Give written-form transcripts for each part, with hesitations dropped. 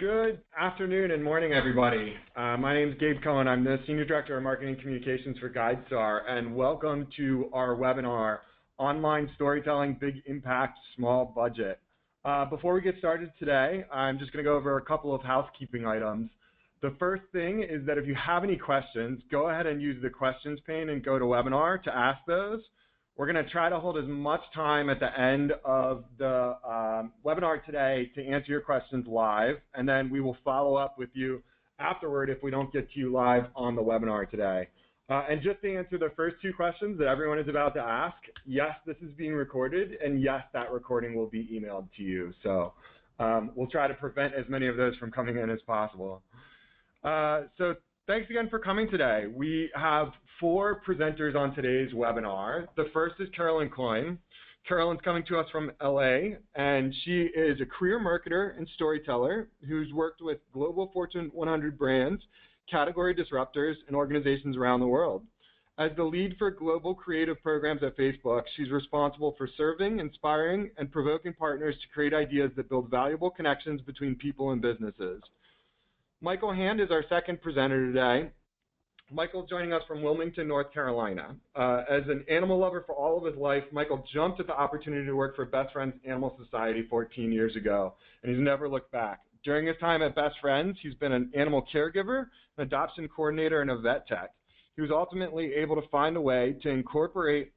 Good afternoon and morning, everybody. My name is Gabe Cohen. I'm the Senior Director of Marketing Communications for GuideStar, and welcome to our webinar, Online Storytelling, Big Impact, Small Budget. Before we get started today, I'm just going to go over a couple of housekeeping items. The first thing is that if you have any questions, go ahead and use the questions pane in GoToWebinar to ask those. We're going to try to hold as much time at the end of the webinar today to answer your questions live, and then we will follow up with you afterward if we don't get to you live on the webinar today. And just to answer the first two questions that everyone is about to ask, yes, this is being recorded, and yes, that recording will be emailed to you. So we'll try to prevent as many of those from coming in as possible. So thanks again for coming today. We have 4 presenters on today's webinar. The first is Carolyn Cohen. Carolyn's coming to us from LA, and she is a career marketer and storyteller who's worked with global Fortune 100 brands, category disruptors, and organizations around the world. As the lead for global creative programs at Facebook, she's responsible for serving, inspiring, and provoking partners to create ideas that build valuable connections between people and businesses. Michael Hand is our second presenter today. Michael's joining us from Wilmington, North Carolina. As an animal lover for all of his life, Michael jumped at the opportunity to work for Best Friends Animal Society 14 years ago, and he's never looked back. During his time at Best Friends, he's been an animal caregiver, an adoption coordinator, and a vet tech. He was ultimately able to find a way to incorporate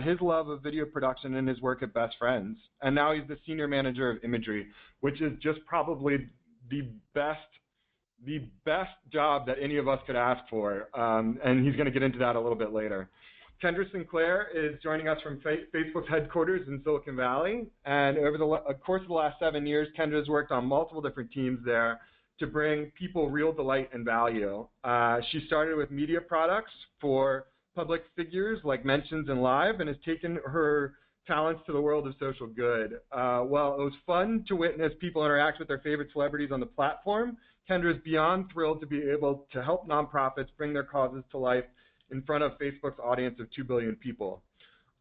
his love of video production in his work at Best Friends, and now he's the senior manager of Imagery, which is just probably the best job that any of us could ask for, and he's going to get into that a little bit later. Kendra Sinclair is joining us from Facebook's headquarters in Silicon Valley, and over the course of the last 7 years, Kendra has worked on multiple different teams there to bring people real delight and value. She started with media products for public figures like Mentions and Live, and has taken her talents to the world of social good. While it was fun to witness people interact with their favorite celebrities on the platform, Kendra is beyond thrilled to be able to help nonprofits bring their causes to life in front of Facebook's audience of 2 billion people.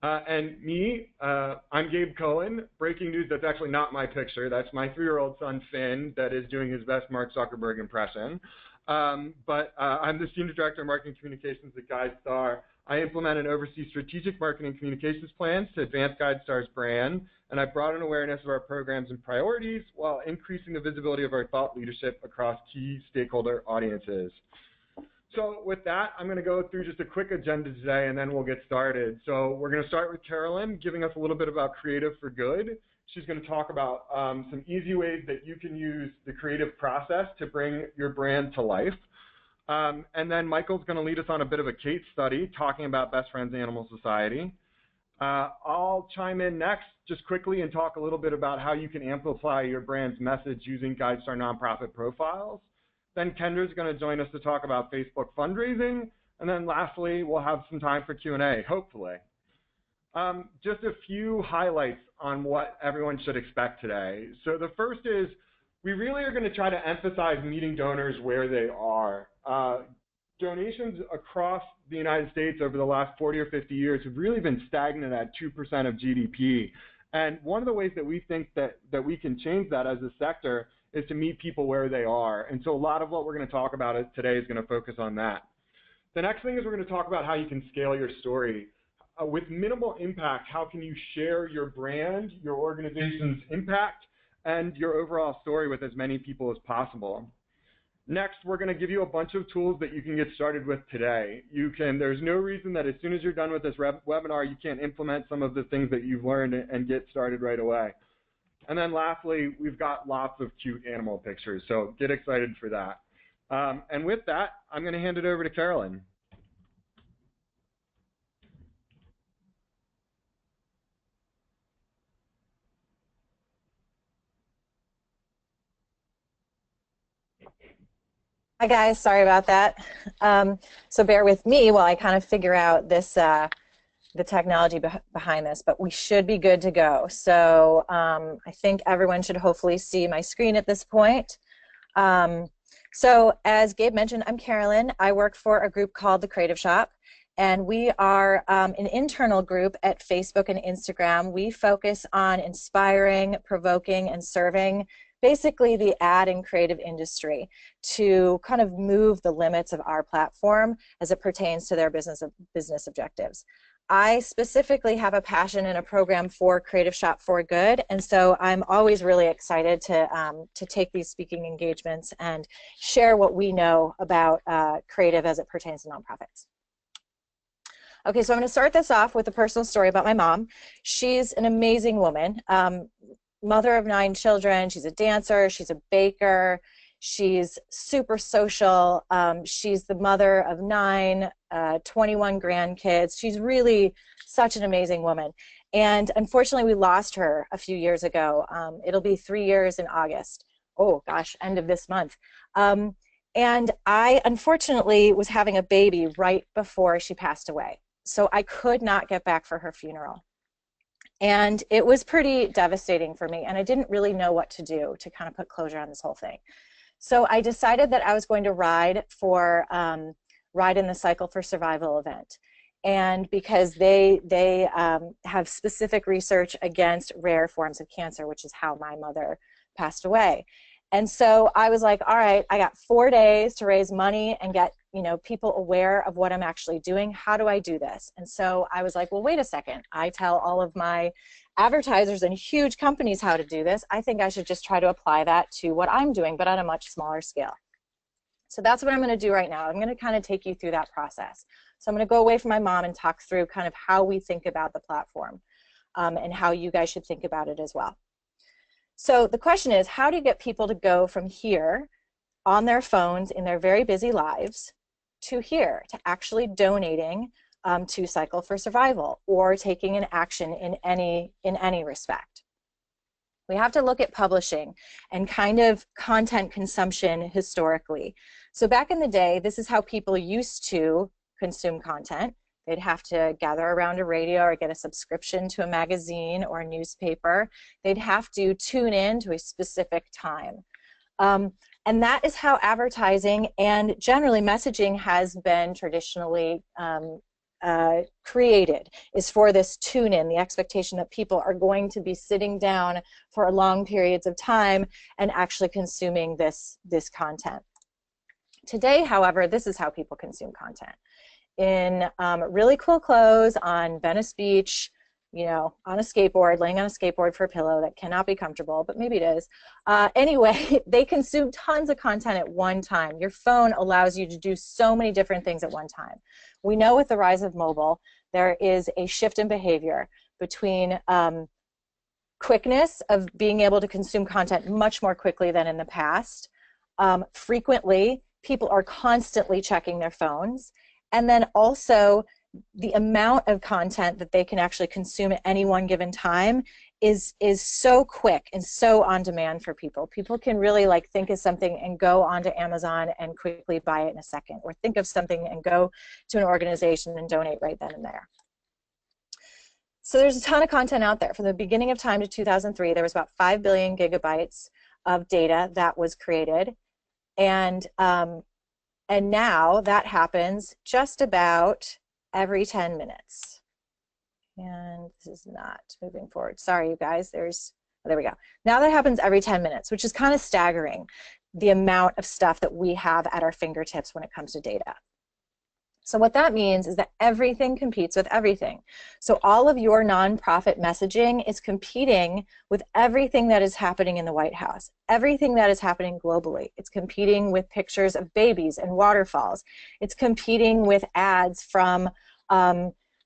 And me, I'm Gabe Cohen. Breaking news, that's actually not my picture. That's my 3-year-old son, Finn, that is doing his best Mark Zuckerberg impression. I'm the Senior Director of Marketing Communications at GuideStar. I implement and oversee strategic marketing communications plans to advance GuideStar's brand, and I broaden awareness of our programs and priorities while increasing the visibility of our thought leadership across key stakeholder audiences. So with that, I'm going to go through just a quick agenda today, and then we'll get started. So we're going to start with Carolyn giving us a little bit about Creative for Good. She's going to talk about some easy ways that you can use the creative process to bring your brand to life. And then Michael's going to lead us on a bit of a case study talking about Best Friends Animal Society. I'll chime in next just quickly and talk a little bit about how you can amplify your brand's message using GuideStar nonprofit profiles. Then Kendra's going to join us to talk about Facebook fundraising. And then lastly, we'll have some time for Q&A, hopefully. Just a few highlights on what everyone should expect today. So the first is we really are going to try to emphasize meeting donors where they are. Donations across the United States over the last 40 or 50 years have really been stagnant at 2% of GDP. And one of the ways that we think that we can change that as a sector is to meet people where they are. And so a lot of what we're going to talk about today is going to focus on that. The next thing is we're going to talk about how you can scale your story. With minimal impact, how can you share your brand, your organization's impact, and your overall story with as many people as possible. Next, we're going to give you a bunch of tools that you can get started with today. There's no reason that as soon as you're done with this webinar, you can't implement some of the things that you've learned and get started right away. And then lastly, we've got lots of cute animal pictures, so get excited for that. And with that, I'm going to hand it over to Carolyn. Hi guys, sorry about that. So bear with me while I kind of figure out this, the technology behind this, but we should be good to go. So I think everyone should hopefully see my screen at this point. So as Gabe mentioned, I'm Carolyn. I work for a group called The Creative Shop, And we are an internal group at Facebook and Instagram. We focus on inspiring, provoking, and serving basically the ad and creative industry to kind of move the limits of our platform as it pertains to their business objectives. I specifically have a passion and a program for Creative Shop for Good, and so I'm always really excited to take these speaking engagements and share what we know about creative as it pertains to nonprofits. Okay, so I'm going to start this off with a personal story about my mom. She's an amazing woman, mother of 9 children. She's a dancer, she's a baker, she's super social. She's the mother of 9, 21 grandkids. She's really such an amazing woman. And unfortunately, we lost her a few years ago. It'll be 3 years in August. Oh gosh, end of this month. And I unfortunately was having a baby right before she passed away. So I could not get back for her funeral. And it was pretty devastating for me, and I didn't really know what to do to kind of put closure on this whole thing. So I decided that I was going to ride in the Cycle for Survival event. And because they have specific research against rare forms of cancer, which is how my mother passed away. And so I was like, all right, I got 4 days to raise money and get, you know, people aware of what I'm actually doing. How do I do this? And so I was like, well, wait a second. I tell all of my advertisers and huge companies how to do this. I think I should just try to apply that to what I'm doing, but on a much smaller scale. So that's what I'm going to do right now. I'm going to kind of take you through that process. So I'm going to go away from my mom and talk through kind of how we think about the platform and how you guys should think about it as well. So the question is, how do you get people to go from here on their phones in their very busy lives to here, to actually donating to Cycle for Survival or taking an action in any respect? We have to look at publishing and kind of content consumption historically. So back in the day, this is how people used to consume content. They'd have to gather around a radio or get a subscription to a magazine or a newspaper. They'd have to tune in to a specific time. And that is how advertising and generally messaging has been traditionally created, is for this tune-in, the expectation that people are going to be sitting down for long periods of time and actually consuming this content. Today, however, this is how people consume content. In really cool clothes on Venice Beach, you know, on a skateboard, laying on a skateboard for a pillow that cannot be comfortable, but maybe it is. Anyway, they consume tons of content at one time. Your phone allows you to do so many different things at one time. We know with the rise of mobile, there is a shift in behavior between quickness of being able to consume content much more quickly than in the past. Frequently, people are constantly checking their phones. And then also the amount of content that they can actually consume at any one given time is so quick and so on demand for people. People can really like think of something and go onto Amazon and quickly buy it in a second, or think of something and go to an organization and donate right then and there. So there's a ton of content out there. From the beginning of time to 2003, there was about 5 billion gigabytes of data that was created. And now that happens just about every 10 minutes. And this is not moving forward. Sorry, you guys. There we go. Now that happens every 10 minutes, which is kind of staggering, the amount of stuff that we have at our fingertips when it comes to data. So what that means is that everything competes with everything. So all of your nonprofit messaging is competing with everything that is happening in the White House, everything that is happening globally. It's competing with pictures of babies and waterfalls. It's competing with ads from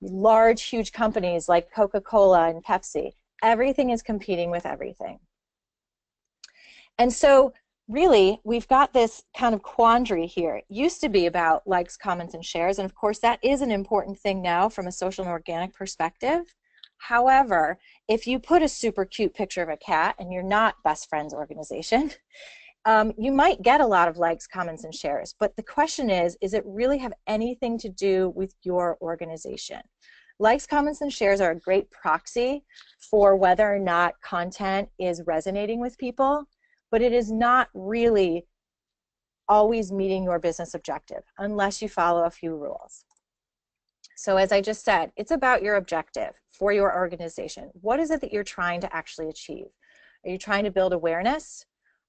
large, huge companies like Coca-Cola and Pepsi. Everything is competing with everything. And so really, we've got this kind of quandary here. It used to be about likes, comments, and shares, and of course that is an important thing now from a social and organic perspective. However, if you put a super cute picture of a cat and you're not Best Friends organization, you might get a lot of likes, comments, and shares. But the question is it really have anything to do with your organization? Likes, comments, and shares are a great proxy for whether or not content is resonating with people, but it is not really always meeting your business objective unless you follow a few rules. So as I just said, it's about your objective for your organization. What is it that you're trying to actually achieve? Are you trying to build awareness?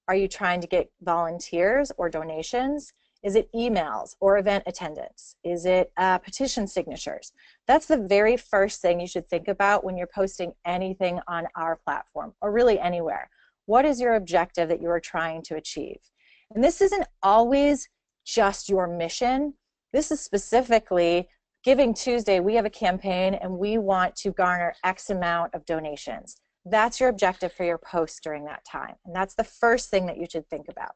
Are you trying to get volunteers or donations? Is it emails or event attendance? Is it petition signatures? That's the very first thing you should think about when you're posting anything on our platform, or really anywhere. What is your objective that you are trying to achieve? And this isn't always just your mission. This is specifically Giving Tuesday. We have a campaign and we want to garner X amount of donations. That's your objective for your post during that time. And that's the first thing that you should think about.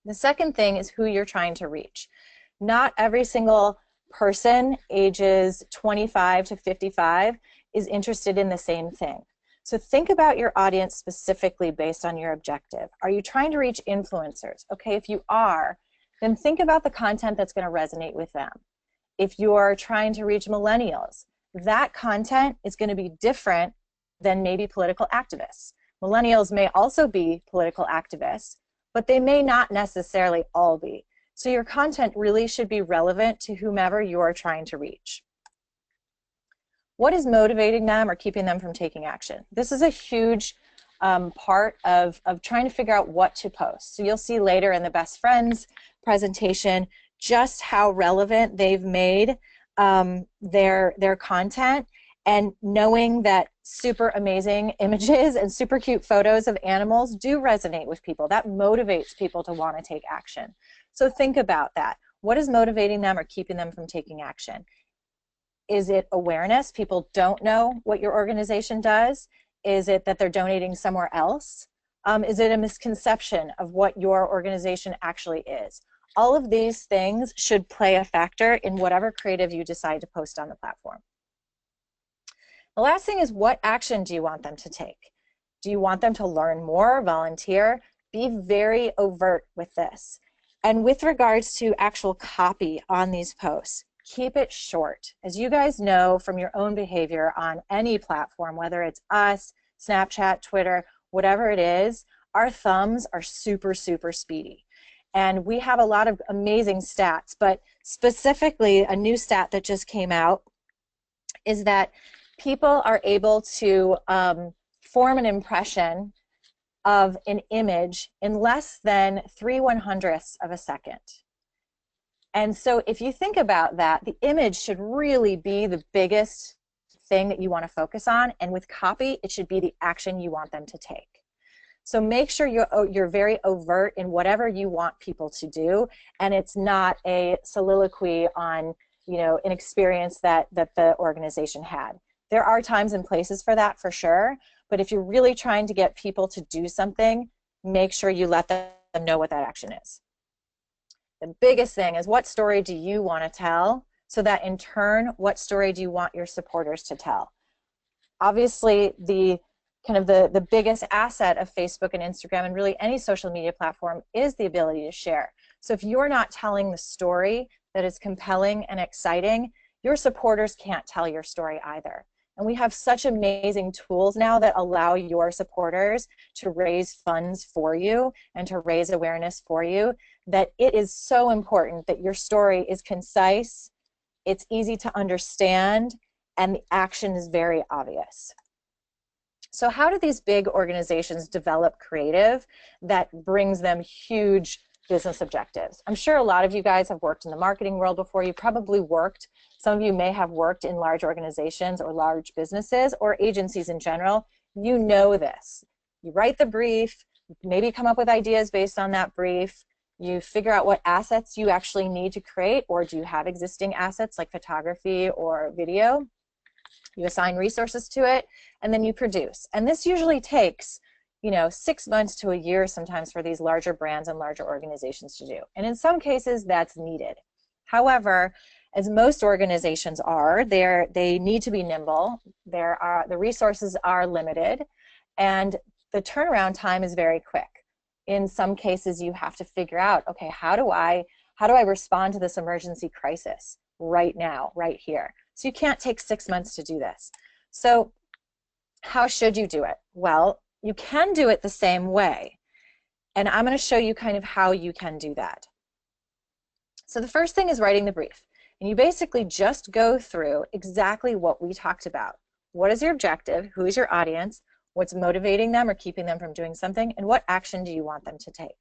The second thing is who you're trying to reach. Not every single person ages 25 to 55 is interested in the same thing. So think about your audience specifically based on your objective. Are you trying to reach influencers? Okay, if you are, then think about the content that's going to resonate with them. If you're trying to reach millennials, that content is going to be different than maybe political activists. Millennials may also be political activists, but they may not necessarily all be. So your content really should be relevant to whomever you are trying to reach. What is motivating them or keeping them from taking action? This is a huge part of trying to figure out what to post. So you'll see later in the Best Friends presentation just how relevant they've made their content, and knowing that super amazing images and super cute photos of animals do resonate with people. That motivates people to want to take action. So think about that. What is motivating them or keeping them from taking action? Is it awareness? People don't know what your organization does. Is it that they're donating somewhere else? Is it a misconception of what your organization actually is? All of these things should play a factor in whatever creative you decide to post on the platform. The last thing is, what action do you want them to take? Do you want them to learn more, volunteer? Be very overt with this. And with regards to actual copy on these posts, keep it short. As you guys know from your own behavior on any platform, whether it's us, Snapchat, Twitter, whatever it is, our thumbs are super, super speedy. And we have a lot of amazing stats, but specifically a new stat that just came out is that people are able to form an impression of an image in less than 3/100ths of a second. And so if you think about that, the image should really be the biggest thing that you want to focus on, and with copy, it should be the action you want them to take. So make sure you're very overt in whatever you want people to do, and it's not a soliloquy on, you know, an experience that the organization had. There are times and places for that, for sure, but if you're really trying to get people to do something, make sure you let them know what that action is. The biggest thing is, what story do you want to tell, so that in turn, what story do you want your supporters to tell? Obviously, the biggest asset of Facebook and Instagram and really any social media platform is the ability to share. So if you're not telling the story that is compelling and exciting, your supporters can't tell your story either. And we have such amazing tools now that allow your supporters to raise funds for you and to raise awareness for you, that it is so important that your story is concise, it's easy to understand, and the action is very obvious. So how do these big organizations develop creative that brings them huge business objectives? I'm sure a lot of you guys have worked in the marketing world before. You probably worked, some of you may have worked in large organizations or large businesses or agencies in general. You know this. You write the brief, maybe come up with ideas based on that brief. You figure out what assets you actually need to create, or do you have existing assets like photography or video? You assign resources to it, and then you produce. And this usually takes, 6 months to a year sometimes for these larger brands and larger organizations to do. And in some cases, that's needed. However, as most organizations are, they need to be nimble. The resources are limited, and the turnaround time is very quick. In some cases, you have to figure out, okay, how do I respond to this emergency crisis right now, right here? So you can't take 6 months to do this. So how should you do it? Well, you can do it the same way. And I'm going to show you kind of how you can do that. So the first thing is writing the brief. And you basically just go through exactly what we talked about. What is your objective? Who is your audience? What's motivating them or keeping them from doing something? And what action do you want them to take?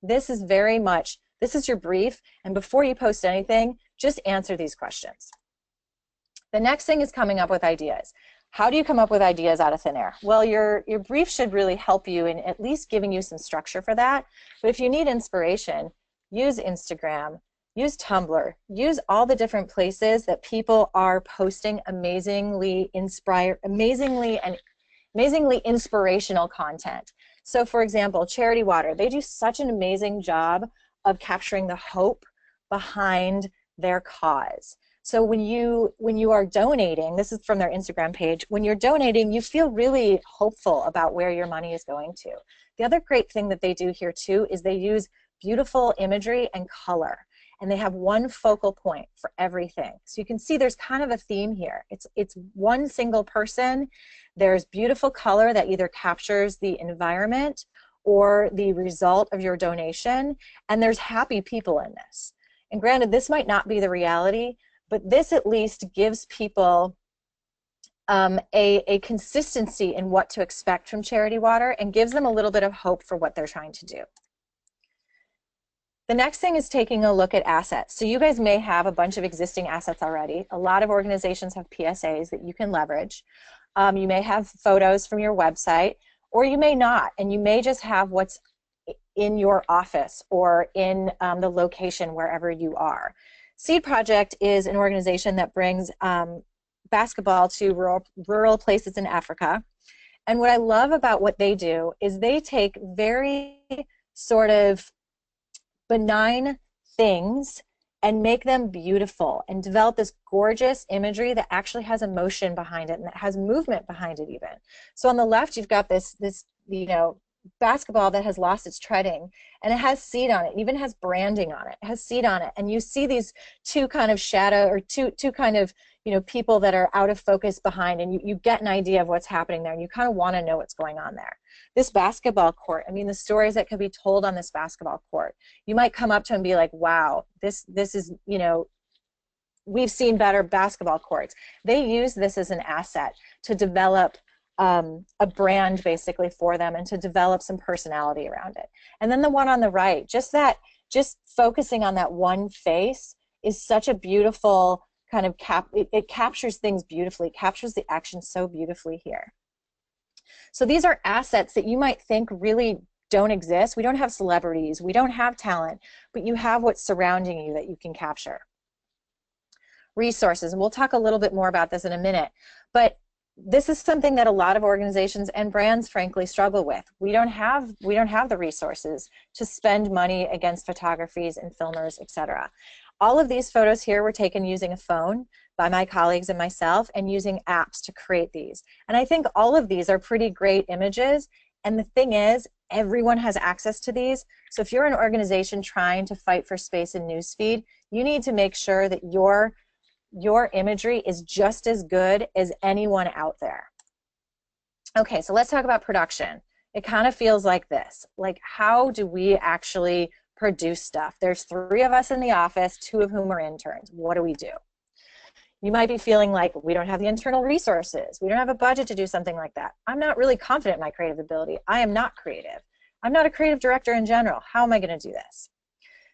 This is very much, this is your brief. And before you post anything, just answer these questions. The next thing is coming up with ideas. How do you come up with ideas out of thin air? Well, your brief should really help you in at least giving you some structure for that. But if you need inspiration, use Instagram, use Tumblr, use all the different places that people are posting amazingly inspirational content. So for example, Charity Water, they do such an amazing job of capturing the hope behind their cause. So when you are donating, this is from their Instagram page, when you're donating, you feel really hopeful about where your money is going to. The other great thing that they do here too is they use beautiful imagery and color, and they have one focal point for everything. So you can see there's kind of a theme here. It's one single person. There's beautiful color that either captures the environment or the result of your donation, and there's happy people in this. And granted, this might not be the reality, but this at least gives people a consistency in what to expect from Charity Water and gives them a little bit of hope for what they're trying to do. The next thing is taking a look at assets. So you guys may have a bunch of existing assets already. A lot of organizations have PSAs that you can leverage. You may have photos from your website, or you may not, and you may just have what's in your office or in the location wherever you are. Seed Project is an organization that brings basketball to rural places in Africa. And what I love about what they do is they take very sort of benign things and make them beautiful and develop this gorgeous imagery that actually has emotion behind it and that has movement behind it even. So on the left, you've got this basketball that has lost its treading, and it has seed on it, even has branding on it, has seed on it, and you see these two kind of shadow or two kind of people that are out of focus behind, and you get an idea of what's happening there, and you kind of want to know what's going on there. This basketball court, I mean, the stories that could be told on this basketball court, you might come up to and be like, wow, this is, we've seen better basketball courts. They use this as an asset to develop a brand basically for them and to develop some personality around it. And then the one on the right, just focusing on that one face is such a beautiful kind of it captures things beautifully, captures the action so beautifully here. So these are assets that you might think really don't exist. We don't have celebrities, we don't have talent, but you have what's surrounding you that you can capture. Resources, and we'll talk a little bit more about this in a minute, but this is something that a lot of organizations and brands frankly struggle with. We don't have the resources to spend money against photographies and filmers, etc. All of these photos here were taken using a phone by my colleagues and myself and using apps to create these. And I think all of these are pretty great images, and the thing is, everyone has access to these. So if you're an organization trying to fight for space in newsfeed, you need to make sure that your imagery is just as good as anyone out there. Okay, so let's talk about production. It kind of feels like this. Like, how do we actually produce stuff? There's 3 of us in the office, 2 of whom are interns. What do we do? You might be feeling like we don't have the internal resources. We don't have a budget to do something like that. I'm not really confident in my creative ability. I am not creative. I'm not a creative director in general. How am I going to do this?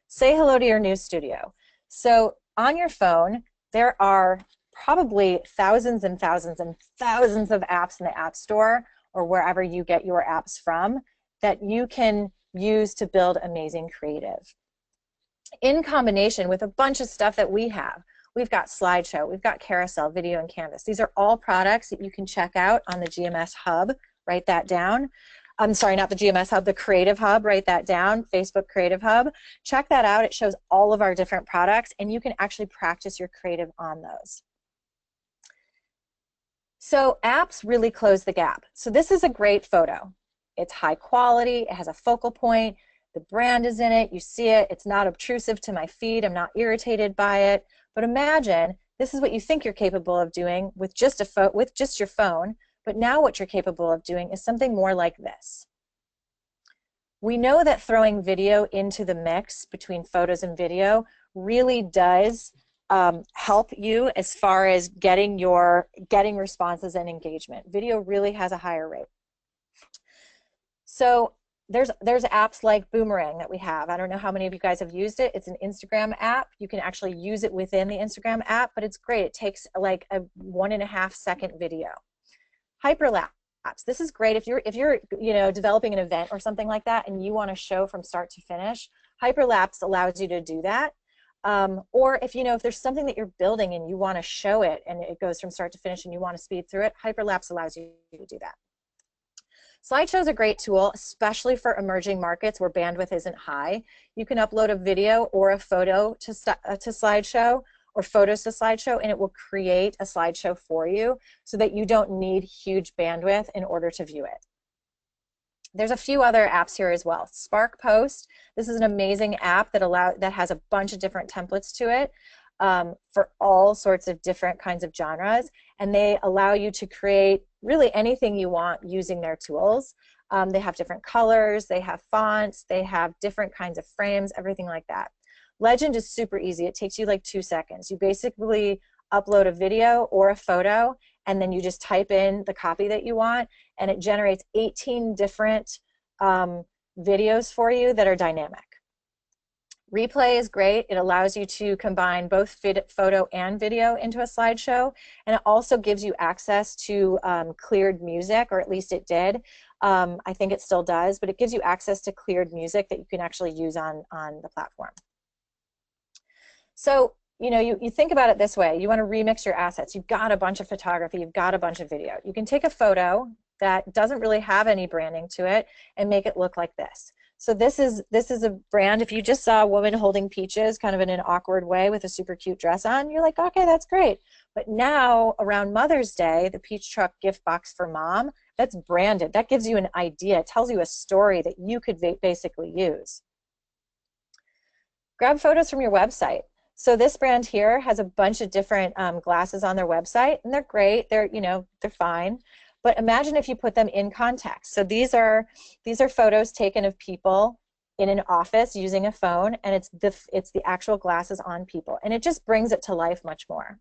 Say hello to your news studio. So on your phone, there are probably thousands and thousands and thousands of apps in the App Store or wherever you get your apps from that you can use to build amazing creative. In combination with a bunch of stuff that we have. We've got Slideshow, we've got Carousel, Video, and Canvas. These are all products that you can check out on the GMS Hub. Write that down. I'm sorry, not the GMS Hub, the Creative Hub. Write that down, Facebook Creative Hub. Check that out. It shows all of our different products, and you can actually practice your creative on those. So apps really close the gap. So this is a great photo. It's high quality. It has a focal point. The brand is in it. You see it. It's not obtrusive to my feed. I'm not irritated by it. But imagine this is what you think you're capable of doing with just your phone. But now what you're capable of doing is something more like this. We know that throwing video into the mix between photos and video really does help you as far as getting responses and engagement. Video really has a higher rate. So there's apps like Boomerang that we have. I don't know how many of you guys have used it. It's an Instagram app. You can actually use it within the Instagram app, but it's great. It takes like a 1.5-second video. Hyperlapse. This is great if you're developing an event or something like that and you want to show from start to finish. Hyperlapse allows you to do that. Or if there's something that you're building and you want to show it and it goes from start to finish and you want to speed through it, Hyperlapse allows you to do that. Slideshow is a great tool, especially for emerging markets where bandwidth isn't high. You can upload a video or a photo to Slideshow, or photos to Slideshow, and it will create a slideshow for you so that you don't need huge bandwidth in order to view it. There's a few other apps here as well. Spark Post. This is an amazing app that has a bunch of different templates to it for all sorts of different kinds of genres, and they allow you to create really anything you want using their tools. They have different colors, they have fonts, they have different kinds of frames, everything like that. Legend is super easy. It takes you like 2 seconds. You basically upload a video or a photo, and then you just type in the copy that you want, and it generates 18 different videos for you that are dynamic. Replay is great. It allows you to combine both photo and video into a slideshow, and it also gives you access to cleared music, or at least it did. I think it still does, but it gives you access to cleared music that you can actually use on the platform. So, you think about it this way. You want to remix your assets. You've got a bunch of photography. You've got a bunch of video. You can take a photo that doesn't really have any branding to it and make it look like this. So this is a brand. If you just saw a woman holding peaches kind of in an awkward way with a super cute dress on, you're like, okay, that's great. But now around Mother's Day, the Peach Truck gift box for mom, that's branded. That gives you an idea. It tells you a story that you could basically use. Grab photos from your website. So this brand here has a bunch of different glasses on their website, and they're great. They're fine. But imagine if you put them in context. So these are photos taken of people in an office using a phone, and it's the actual glasses on people, and it just brings it to life much more.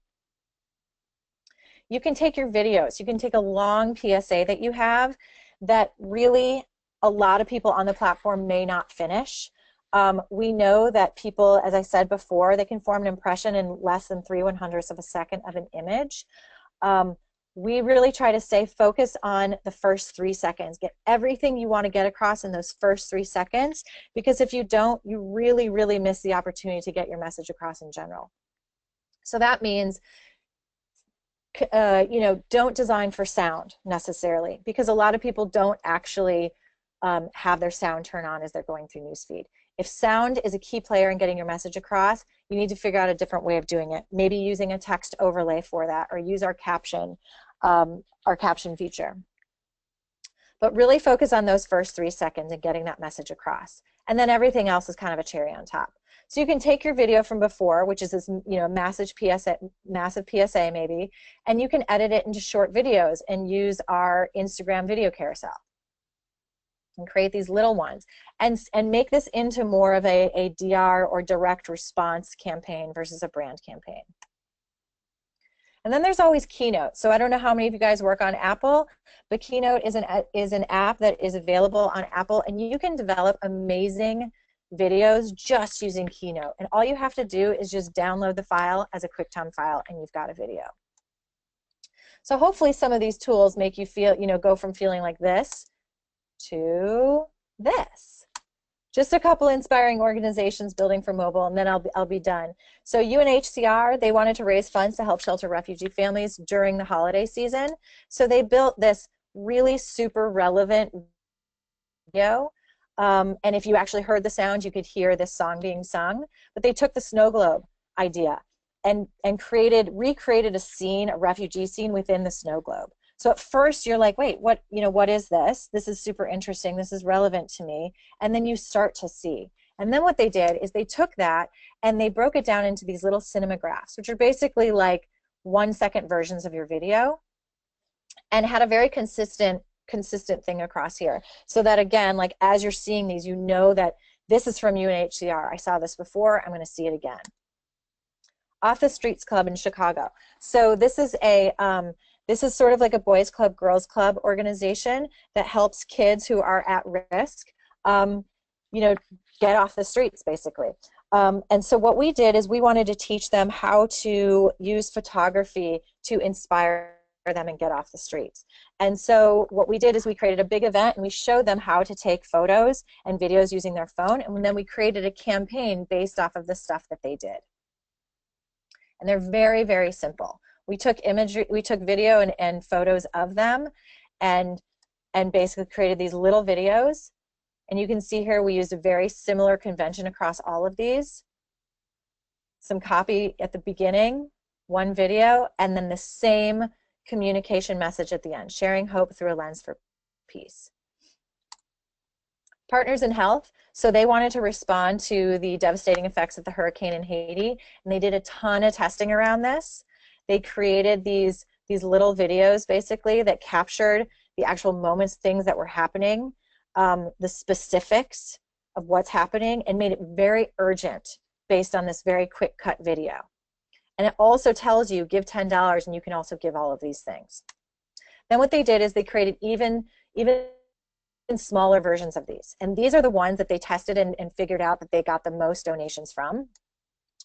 You can take your videos. You can take a long PSA that you have that really a lot of people on the platform may not finish. We know that people, as I said before, they can form an impression in less than 3/100ths of a second of an image. We really try to stay focused on the first 3 seconds. Get everything you want to get across in those first 3 seconds, because if you don't, you really, really miss the opportunity to get your message across in general. So that means, don't design for sound necessarily, because a lot of people don't actually have their sound turn on as they're going through newsfeed. If sound is a key player in getting your message across, you need to figure out a different way of doing it. Maybe using a text overlay for that, or use our caption feature. But really focus on those first 3 seconds and getting that message across. And then everything else is kind of a cherry on top. So you can take your video from before, which is this massive PSA maybe, and you can edit it into short videos and use our Instagram video carousel and create these little ones and make this into more of a DR or direct response campaign versus a brand campaign. And then there's always Keynote. So I don't know how many of you guys work on Apple, but Keynote is an app that is available on Apple, and you can develop amazing videos just using Keynote. And all you have to do is just download the file as a QuickTime file, and you've got a video. So hopefully some of these tools make you feel, go from feeling like this to this. Just a couple inspiring organizations building for mobile, and then I'll be done. So UNHCR, they wanted to raise funds to help shelter refugee families during the holiday season. So they built this really super relevant video. And if you actually heard the sound, you could hear this song being sung. But they took the snow globe idea and recreated a scene, a refugee scene within the snow globe. So at first you're like, wait, what is this? This is super interesting. This is relevant to me. And then you start to see. And then what they did is they took that and they broke it down into these little cinemagraphs, which are basically like 1-second versions of your video, and had a very consistent thing across here. So that again, like as you're seeing these, you know that this is from UNHCR. I saw this before, I'm going to see it again. Off the Streets Club in Chicago. So this is a this is sort of like a boys club, girls club organization that helps kids who are at risk, you know, get off the streets basically. And so what we did is we wanted to teach them how to use photography to inspire them and get off the streets. And so what we did is we created a big event and we showed them how to take photos and videos using their phone, and then we created a campaign based off of the stuff that they did. And they're very, very simple. We took imagery, we took video and photos of them and basically created these little videos. And you can see here we used a very similar convention across all of these. Some copy at the beginning, one video, and then the same communication message at the end, sharing hope through a lens for peace. Partners in Health, so they wanted to respond to the devastating effects of the hurricane in Haiti, and they did a ton of testing around this. They created these little videos basically that captured the actual moments, things that were happening, the specifics of what's happening, and made it very urgent based on this very quick cut video. And it also tells you give $10 and you can also give all of these things. Then what they did is they created even smaller versions of these. And these are the ones that they tested and figured out that they got the most donations from,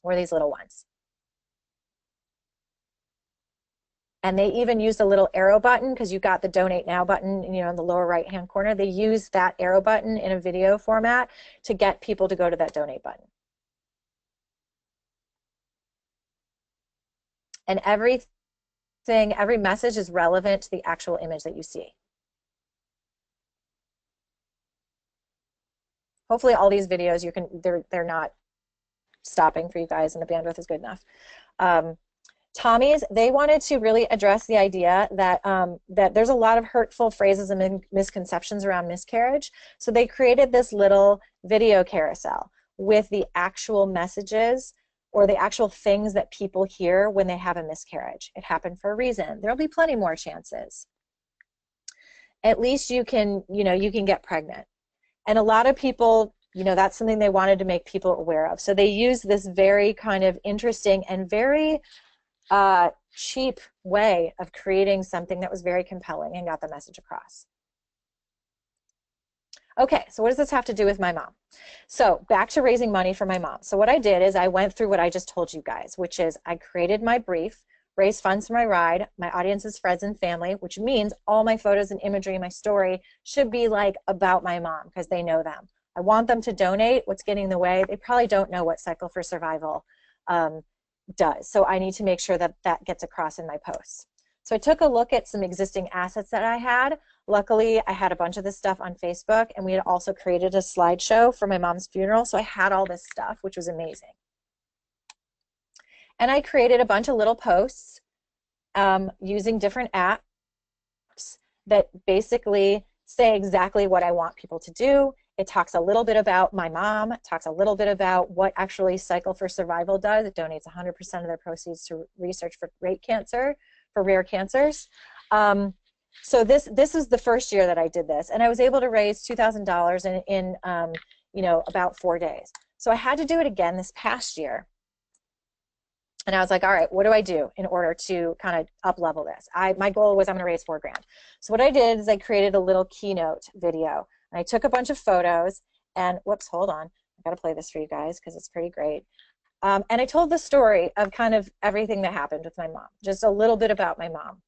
were these little ones. And they even used a little arrow button, because you got the donate now button, you know, in the lower right hand corner. They used that arrow button in a video format to get people to go to that donate button. And every message is relevant to the actual image that you see. Hopefully all these videos they're not stopping for you guys and the bandwidth is good enough. Tommy's, they wanted to really address the idea that that there's a lot of hurtful phrases and misconceptions around miscarriage. So they created this little video carousel with the actual messages or the actual things that people hear when they have a miscarriage. It happened for a reason. There'll be plenty more chances. At least you can, you know, you can get pregnant. And a lot of people, you know, that's something they wanted to make people aware of. So they used this very kind of interesting and very cheap way of creating something that was very compelling and got the message across. Okay, so what does this have to do with my mom? So back to raising money for my mom. So what I did is I went through what I just told you guys, which is I created my brief, raised funds for my ride, my audience is friends and family, which means all my photos and imagery in my story should be like about my mom because they know them. I want them to donate. What's getting in the way? They probably don't know what Cycle for Survival does. So I need to make sure that that gets across in my posts. So I took a look at some existing assets that I had. Luckily, I had a bunch of this stuff on Facebook, and we had also created a slideshow for my mom's funeral. So I had all this stuff, which was amazing. And I created a bunch of little posts using different apps that basically say exactly what I want people to do. It talks a little bit about my mom, it talks a little bit about what actually Cycle for Survival does. It donates 100% of their proceeds to research for rare cancers. So this is the first year that I did this, and I was able to raise $2,000 in you know, about 4 days. So I had to do it again this past year. And I was like, all right, what do I do in order to kind of up level this? My goal was I'm going to raise $4 grand. So what I did is I created a little keynote video. And I took a bunch of photos and, whoops, hold on. I got to play this for you guys because it's pretty great. And I told the story of kind of everything that happened with my mom, just a little bit about my mom.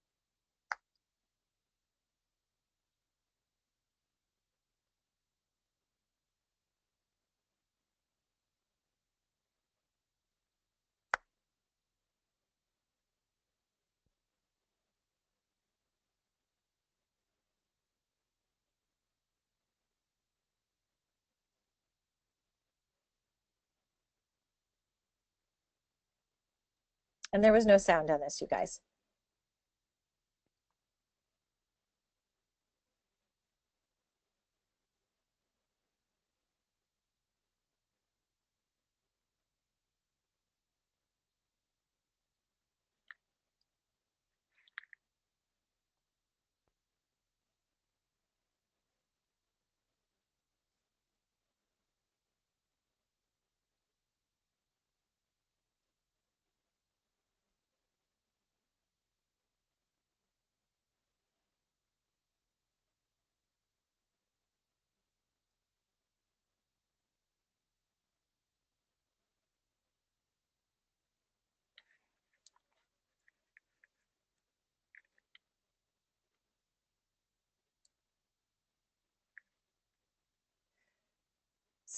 And there was no sound on this, you guys.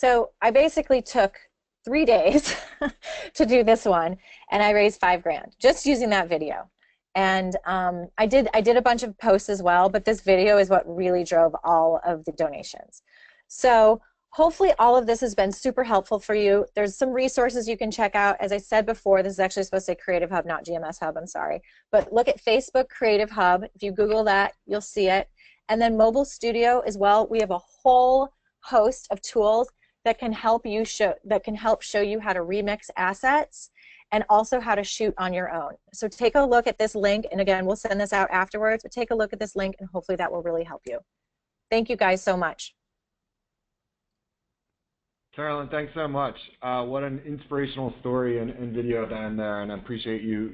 So I basically took 3 days to do this one, and I raised $5,000 just using that video. And I did a bunch of posts as well, but this video is what really drove all of the donations. So hopefully all of this has been super helpful for you. There's some resources you can check out. As I said before, this is actually supposed to say Creative Hub, not GMS Hub, I'm sorry. But look at Facebook Creative Hub. If you Google that, you'll see it. And then Mobile Studio as well. We have a whole host of tools that can help you show you how to remix assets and also how to shoot on your own. So take a look at this link, and again, we'll send this out afterwards, but take a look at this link and hopefully that will really help you. Thank you guys so much. Carolyn, thanks so much. What an inspirational story and video at the end there, and I appreciate you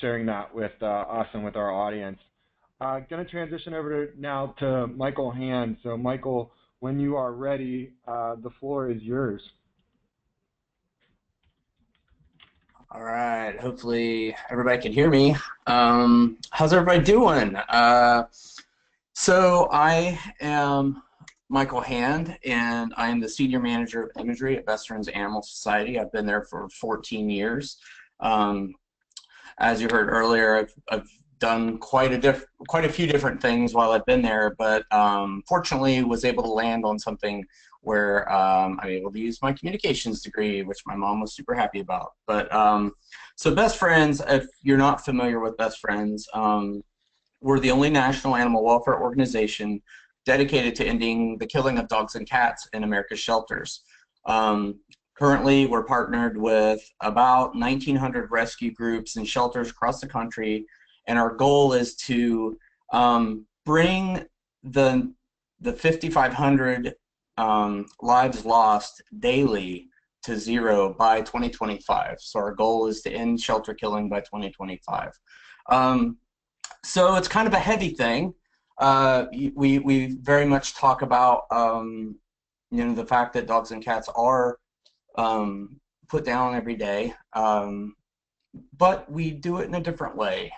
sharing that with us and with our audience. Going to transition over now to Michael Hand. So Michael, when you are ready, the floor is yours. All right, hopefully everybody can hear me. How's everybody doing? So I am Michael Hand, and I am the Senior Manager of Imagery at Best Friends Animal Society. I've been there for 14 years. As you heard earlier, I've done quite a few different things while I've been there, but fortunately was able to land on something where I'm able to use my communications degree, which my mom was super happy about. But so Best Friends, if you're not familiar with Best Friends, we're the only national animal welfare organization dedicated to ending the killing of dogs and cats in America's shelters. Currently, we're partnered with about 1,900 rescue groups and shelters across the country, and our goal is to bring the 5,500 lives lost daily to zero by 2025. So our goal is to end shelter killing by 2025. So it's kind of a heavy thing. We very much talk about the fact that dogs and cats are put down every day, but we do it in a different way.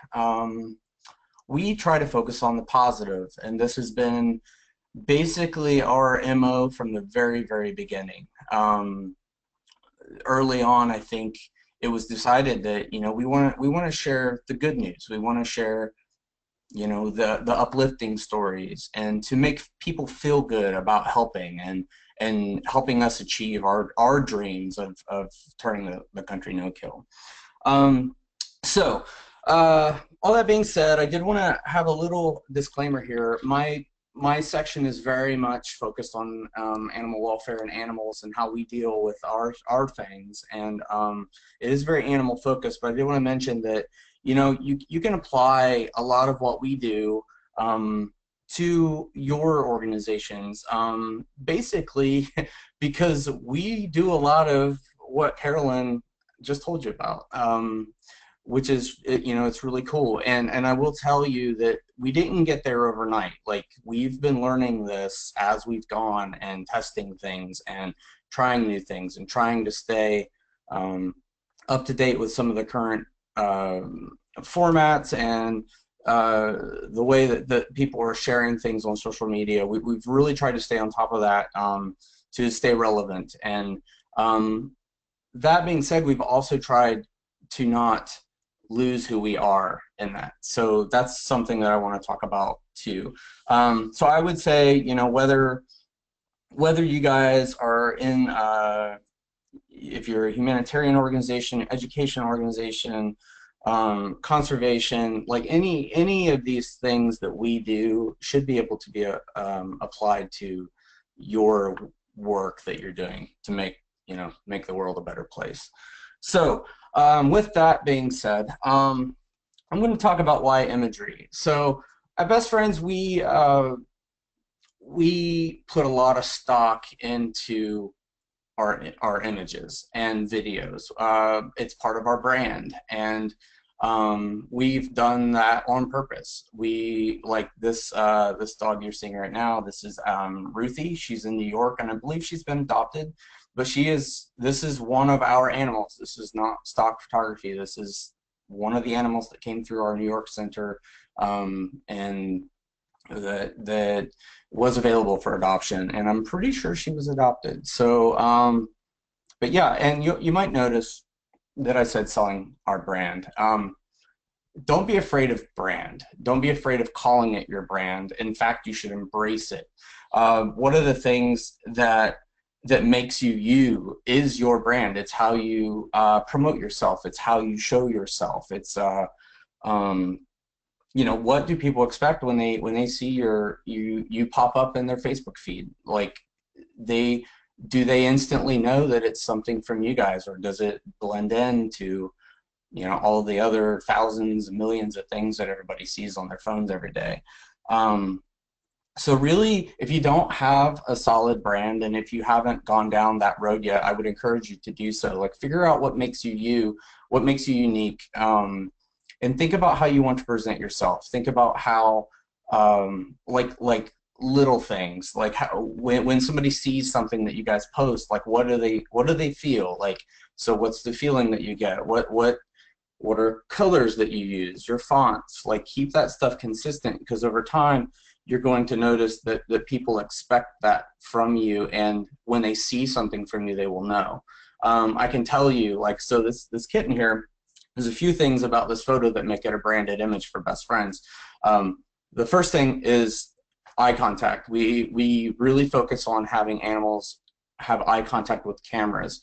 We try to focus on the positive, and this has been basically our MO from the very, very beginning. Early on, I think it was decided that we want to share the good news. We want to share the uplifting stories, and to make people feel good about helping and helping us achieve our dreams of turning the country no-kill. So all that being said, I did want to have a little disclaimer here. My section is very much focused on animal welfare and animals and how we deal with our things, and it is very animal focused, but I did want to mention that you can apply a lot of what we do to your organizations, basically because we do a lot of what Carolyn just told you about, which is, it's really cool. And I will tell you that we didn't get there overnight. Like, we've been learning this as we've gone and testing things and trying new things and trying to stay up to date with some of the current formats and the way that people are sharing things on social media. We've really tried to stay on top of that to stay relevant. And that being said, we've also tried to not lose who we are in that. So that's something that I want to talk about too. So I would say, whether you guys are in, if you're a humanitarian organization, education organization, conservation, like any of these things that we do should be able to be applied to your work that you're doing to make the world a better place. So with that being said, I'm going to talk about why imagery. So at Best Friends, we put a lot of stock into our images and videos. It's part of our brand, and we've done that on purpose. We, like this this dog you're seeing right now, this is Ruthie. She's in New York, and I believe she's been adopted, but this is one of our animals. This is not stock photography. This is one of the animals that came through our New York center, and that was available for adoption, and I'm pretty sure she was adopted. So, but yeah, and you might notice that I said selling our brand. Don't be afraid of brand. Don't be afraid of calling it your brand. In fact, you should embrace it. One of the things that makes you you is your brand. It's how you promote yourself. It's how you show yourself. It's you know, what do people expect when they see you pop up in their Facebook feed? Like, do they instantly know that it's something from you guys, or does it blend into, you know, all the other thousands and millions of things that everybody sees on their phones every day? So really, if you don't have a solid brand, and if you haven't gone down that road yet, I would encourage you to do so. Like, figure out what makes you you, what makes you unique, and think about how you want to present yourself. Think about how, like little things, like how, when somebody sees something that you guys post, like what do they feel like? So what's the feeling that you get? What are colors that you use? Your fonts. Like, keep that stuff consistent, because over time you're going to notice that people expect that from you, and when they see something from you, they will know. I can tell you, like, so this kitten here, there's a few things about this photo that make it a branded image for best friends. The first thing is eye contact. We really focus on having animals have eye contact with cameras.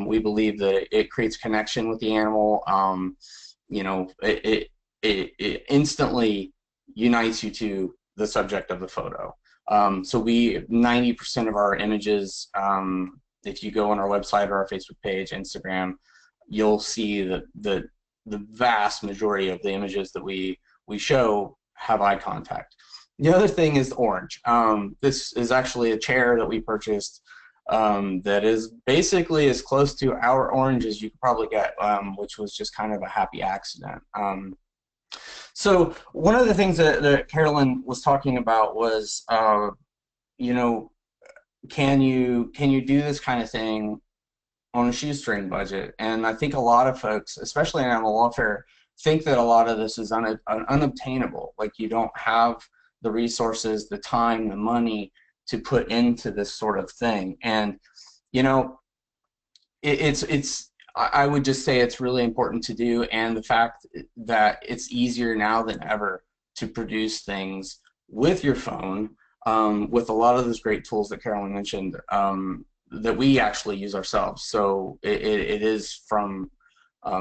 We believe that it creates connection with the animal. You know, it instantly unites you to the subject of the photo. So 90% of our images, if you go on our website or our Facebook page, Instagram, you'll see that the vast majority of the images that we show have eye contact. The other thing is orange. This is actually a chair that we purchased that is basically as close to our orange as you could probably get, which was just kind of a happy accident. So one of the things that Carolyn was talking about was, you know, can you do this kind of thing on a shoestring budget? And I think a lot of folks, especially in animal welfare, think that a lot of this is unobtainable. Like, you don't have the resources, the time, the money to put into this sort of thing. And, you know, I would just say it's really important to do, and the fact that it's easier now than ever to produce things with your phone, with a lot of those great tools that Carolyn mentioned, that we actually use ourselves. So it is from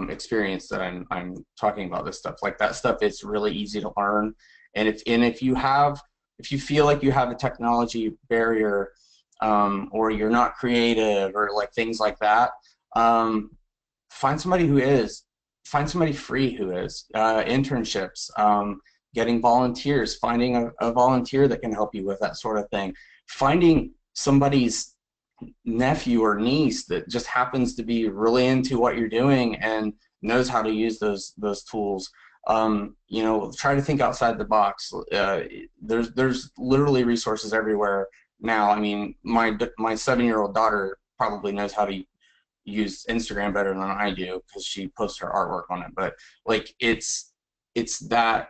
experience that I'm talking about this stuff. Like, that stuff, it's really easy to learn, and if you feel like you have a technology barrier, or you're not creative, or like things like that, find somebody who is. Find somebody free who is. Internships, getting volunteers, finding a volunteer that can help you with that sort of thing. Finding somebody's nephew or niece that just happens to be really into what you're doing and knows how to use those tools. You know, try to think outside the box. There's literally resources everywhere now. I mean, my 7-year-old daughter probably knows how to use Instagram better than I do, because she posts her artwork on it. But like, it's that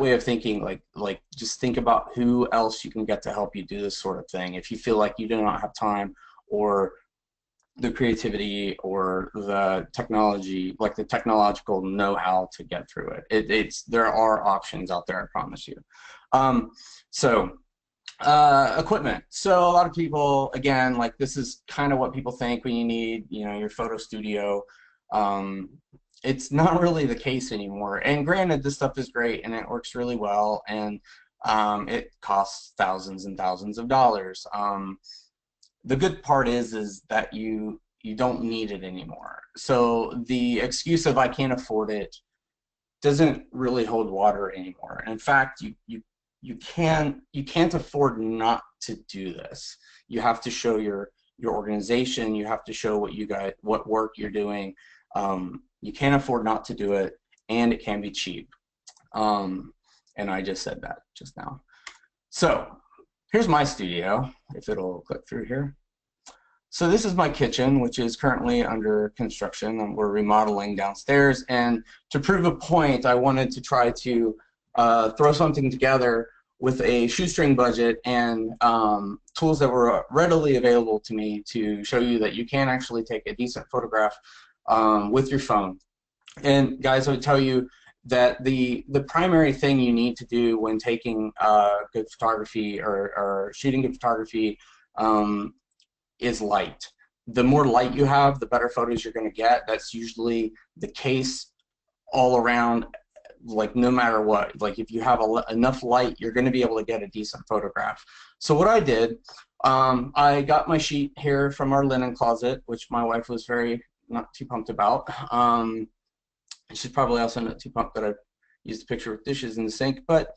way of thinking. Like just think about who else you can get to help you do this sort of thing. If you feel like you do not have time, or the creativity, or the technology, like the technological know-how to get through it, there are options out there, I promise you. Equipment. So a lot of people, again, like, this is kind of what people think when you need, you know, your photo studio. It's not really the case anymore. And granted, this stuff is great and it works really well, and it costs thousands and thousands of dollars. The good part is that you don't need it anymore. So the excuse of I can't afford it doesn't really hold water anymore. In fact, you can't afford not to do this. You have to show your organization. You have to show what work you're doing. You can't afford not to do it, and it can be cheap. And I just said that just now. So here's my studio, if it'll click through here. So this is my kitchen, which is currently under construction, and we're remodeling downstairs. And to prove a point, I wanted to try to throw something together with a shoestring budget and tools that were readily available to me to show you that you can actually take a decent photograph with your phone. And guys, I would tell you that the primary thing you need to do when taking good photography or shooting good photography is light. The more light you have, the better photos you're going to get. That's usually the case all around, like no matter what. Like if you have enough light, you're going to be able to get a decent photograph. So what I did, I got my sheet here from our linen closet, which my wife was not too pumped about. She's probably also not too pumped that I used a picture with dishes in the sink. But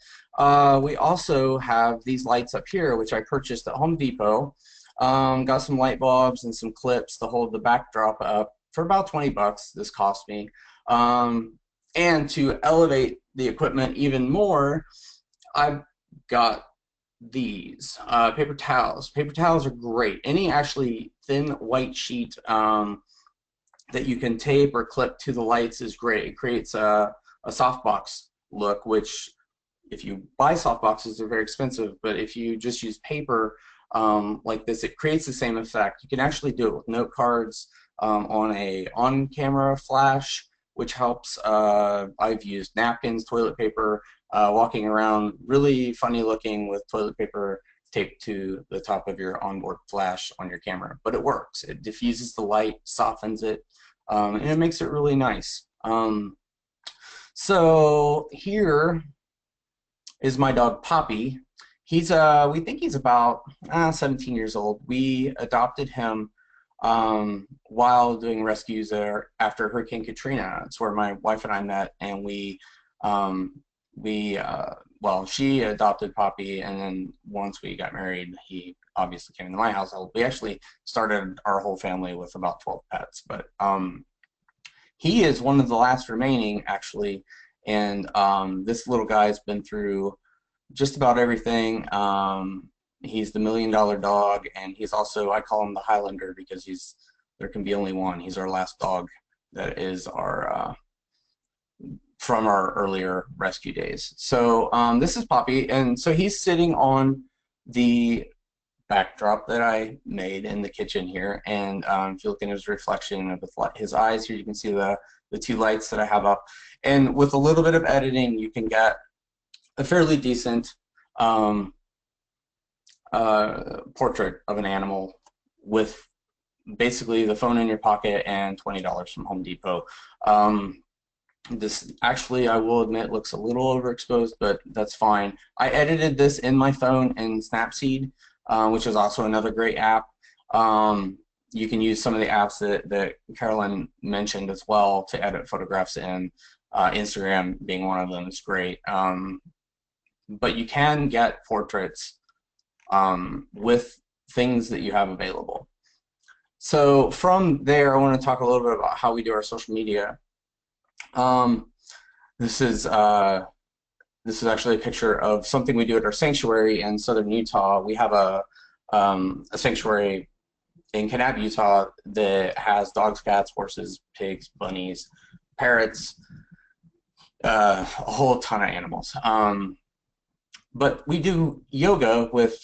we also have these lights up here, which I purchased at Home Depot. Got some light bulbs and some clips to hold the backdrop up for about 20 bucks. This cost me. And to elevate the equipment even more, I've got these paper towels. Paper towels are great. Any actually thin white sheet that you can tape or clip to the lights is great. It creates a softbox look, which if you buy softboxes, they're very expensive, but if you just use paper like this, it creates the same effect. You can actually do it with note cards on a on-camera flash, which helps. I've used napkins, toilet paper, walking around really funny looking with toilet paper taped to the top of your onboard flash on your camera. But it works. It diffuses the light, softens it, and it makes it really nice. So here is my dog Poppy. He's we think he's about 17 years old. We adopted him while doing rescues there after Hurricane Katrina. It's where my wife and I met, and well, she adopted Poppy, and then once we got married, he obviously came into my household. We actually started our whole family with about 12 pets, but he is one of the last remaining, actually, and this little guy's been through just about everything. He's the $1 million dog, and he's also, I call him the Highlander because there can be only one. He's our last dog that is our from our earlier rescue days. So this is Poppy, and so he's sitting on the backdrop that I made in the kitchen here, and if you look in his reflection of his eyes here, you can see the two lights that I have up, and with a little bit of editing, you can get a fairly decent portrait of an animal with basically the phone in your pocket and $20 from Home Depot. This actually, I will admit, looks a little overexposed, but that's fine. I edited this in my phone in Snapseed, which is also another great app. You can use some of the apps that Carolyn mentioned as well to edit photographs in. Instagram being one of them is great. But you can get portraits with things that you have available. So from there, I want to talk a little bit about how we do our social media. This is actually a picture of something we do at our sanctuary in southern Utah. We have a sanctuary in Kanab, Utah that has dogs, cats, horses, pigs, bunnies, parrots, a whole ton of animals. But we do yoga with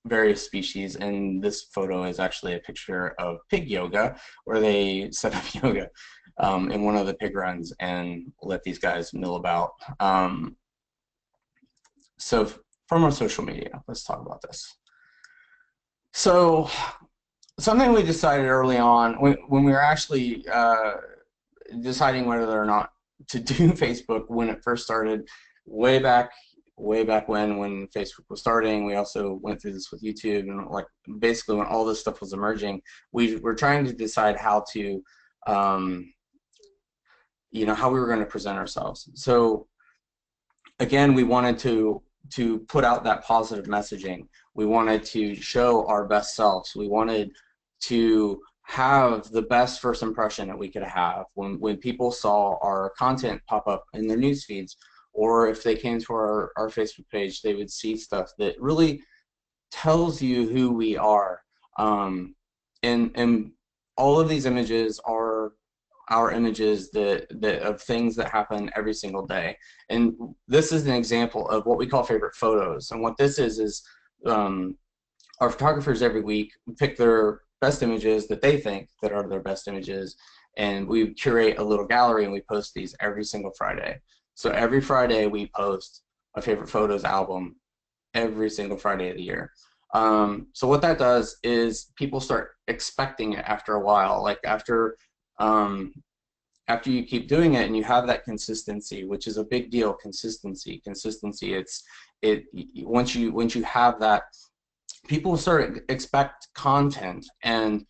various species, and this photo is actually a picture of pig yoga, where they set up yoga in one of the pig runs and let these guys mill about. So from our social media, let's talk about this. So something we decided early on when we were actually deciding whether or not to do Facebook when it first started, way back when Facebook was starting. We also went through this with YouTube, and like basically when all this stuff was emerging, we were trying to decide how to you know, how we were going to present ourselves. So again, we wanted to put out that positive messaging. We wanted to show our best selves. We wanted to have the best first impression that we could have when people saw our content pop up in their news feeds, or if they came to our Facebook page, they would see stuff that really tells you who we are. And all of these images are our images of things that happen every single day. And this is an example of what we call favorite photos. And what this is our photographers every week pick their best images that they think that are their best images, and we curate a little gallery and we post these every single Friday. So every Friday we post a favorite photos album every single Friday of the year. So what that does is people start expecting it after a while, like after you keep doing it and you have that consistency, which is a big deal. Consistency. Once you have that, people start expect content, and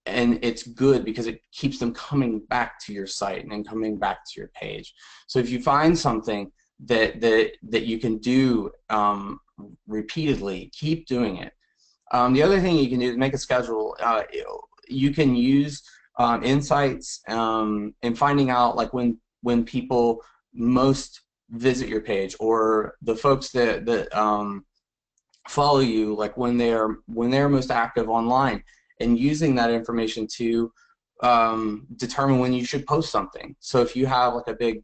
it's good because it keeps them coming back to your site and coming back to your page. So if you find something that you can do repeatedly, keep doing it. The other thing you can do is make a schedule. You can use insights in finding out like when people most visit your page, or the folks that follow you, like when they're most active online, and using that information to determine when you should post something. So if you have like a big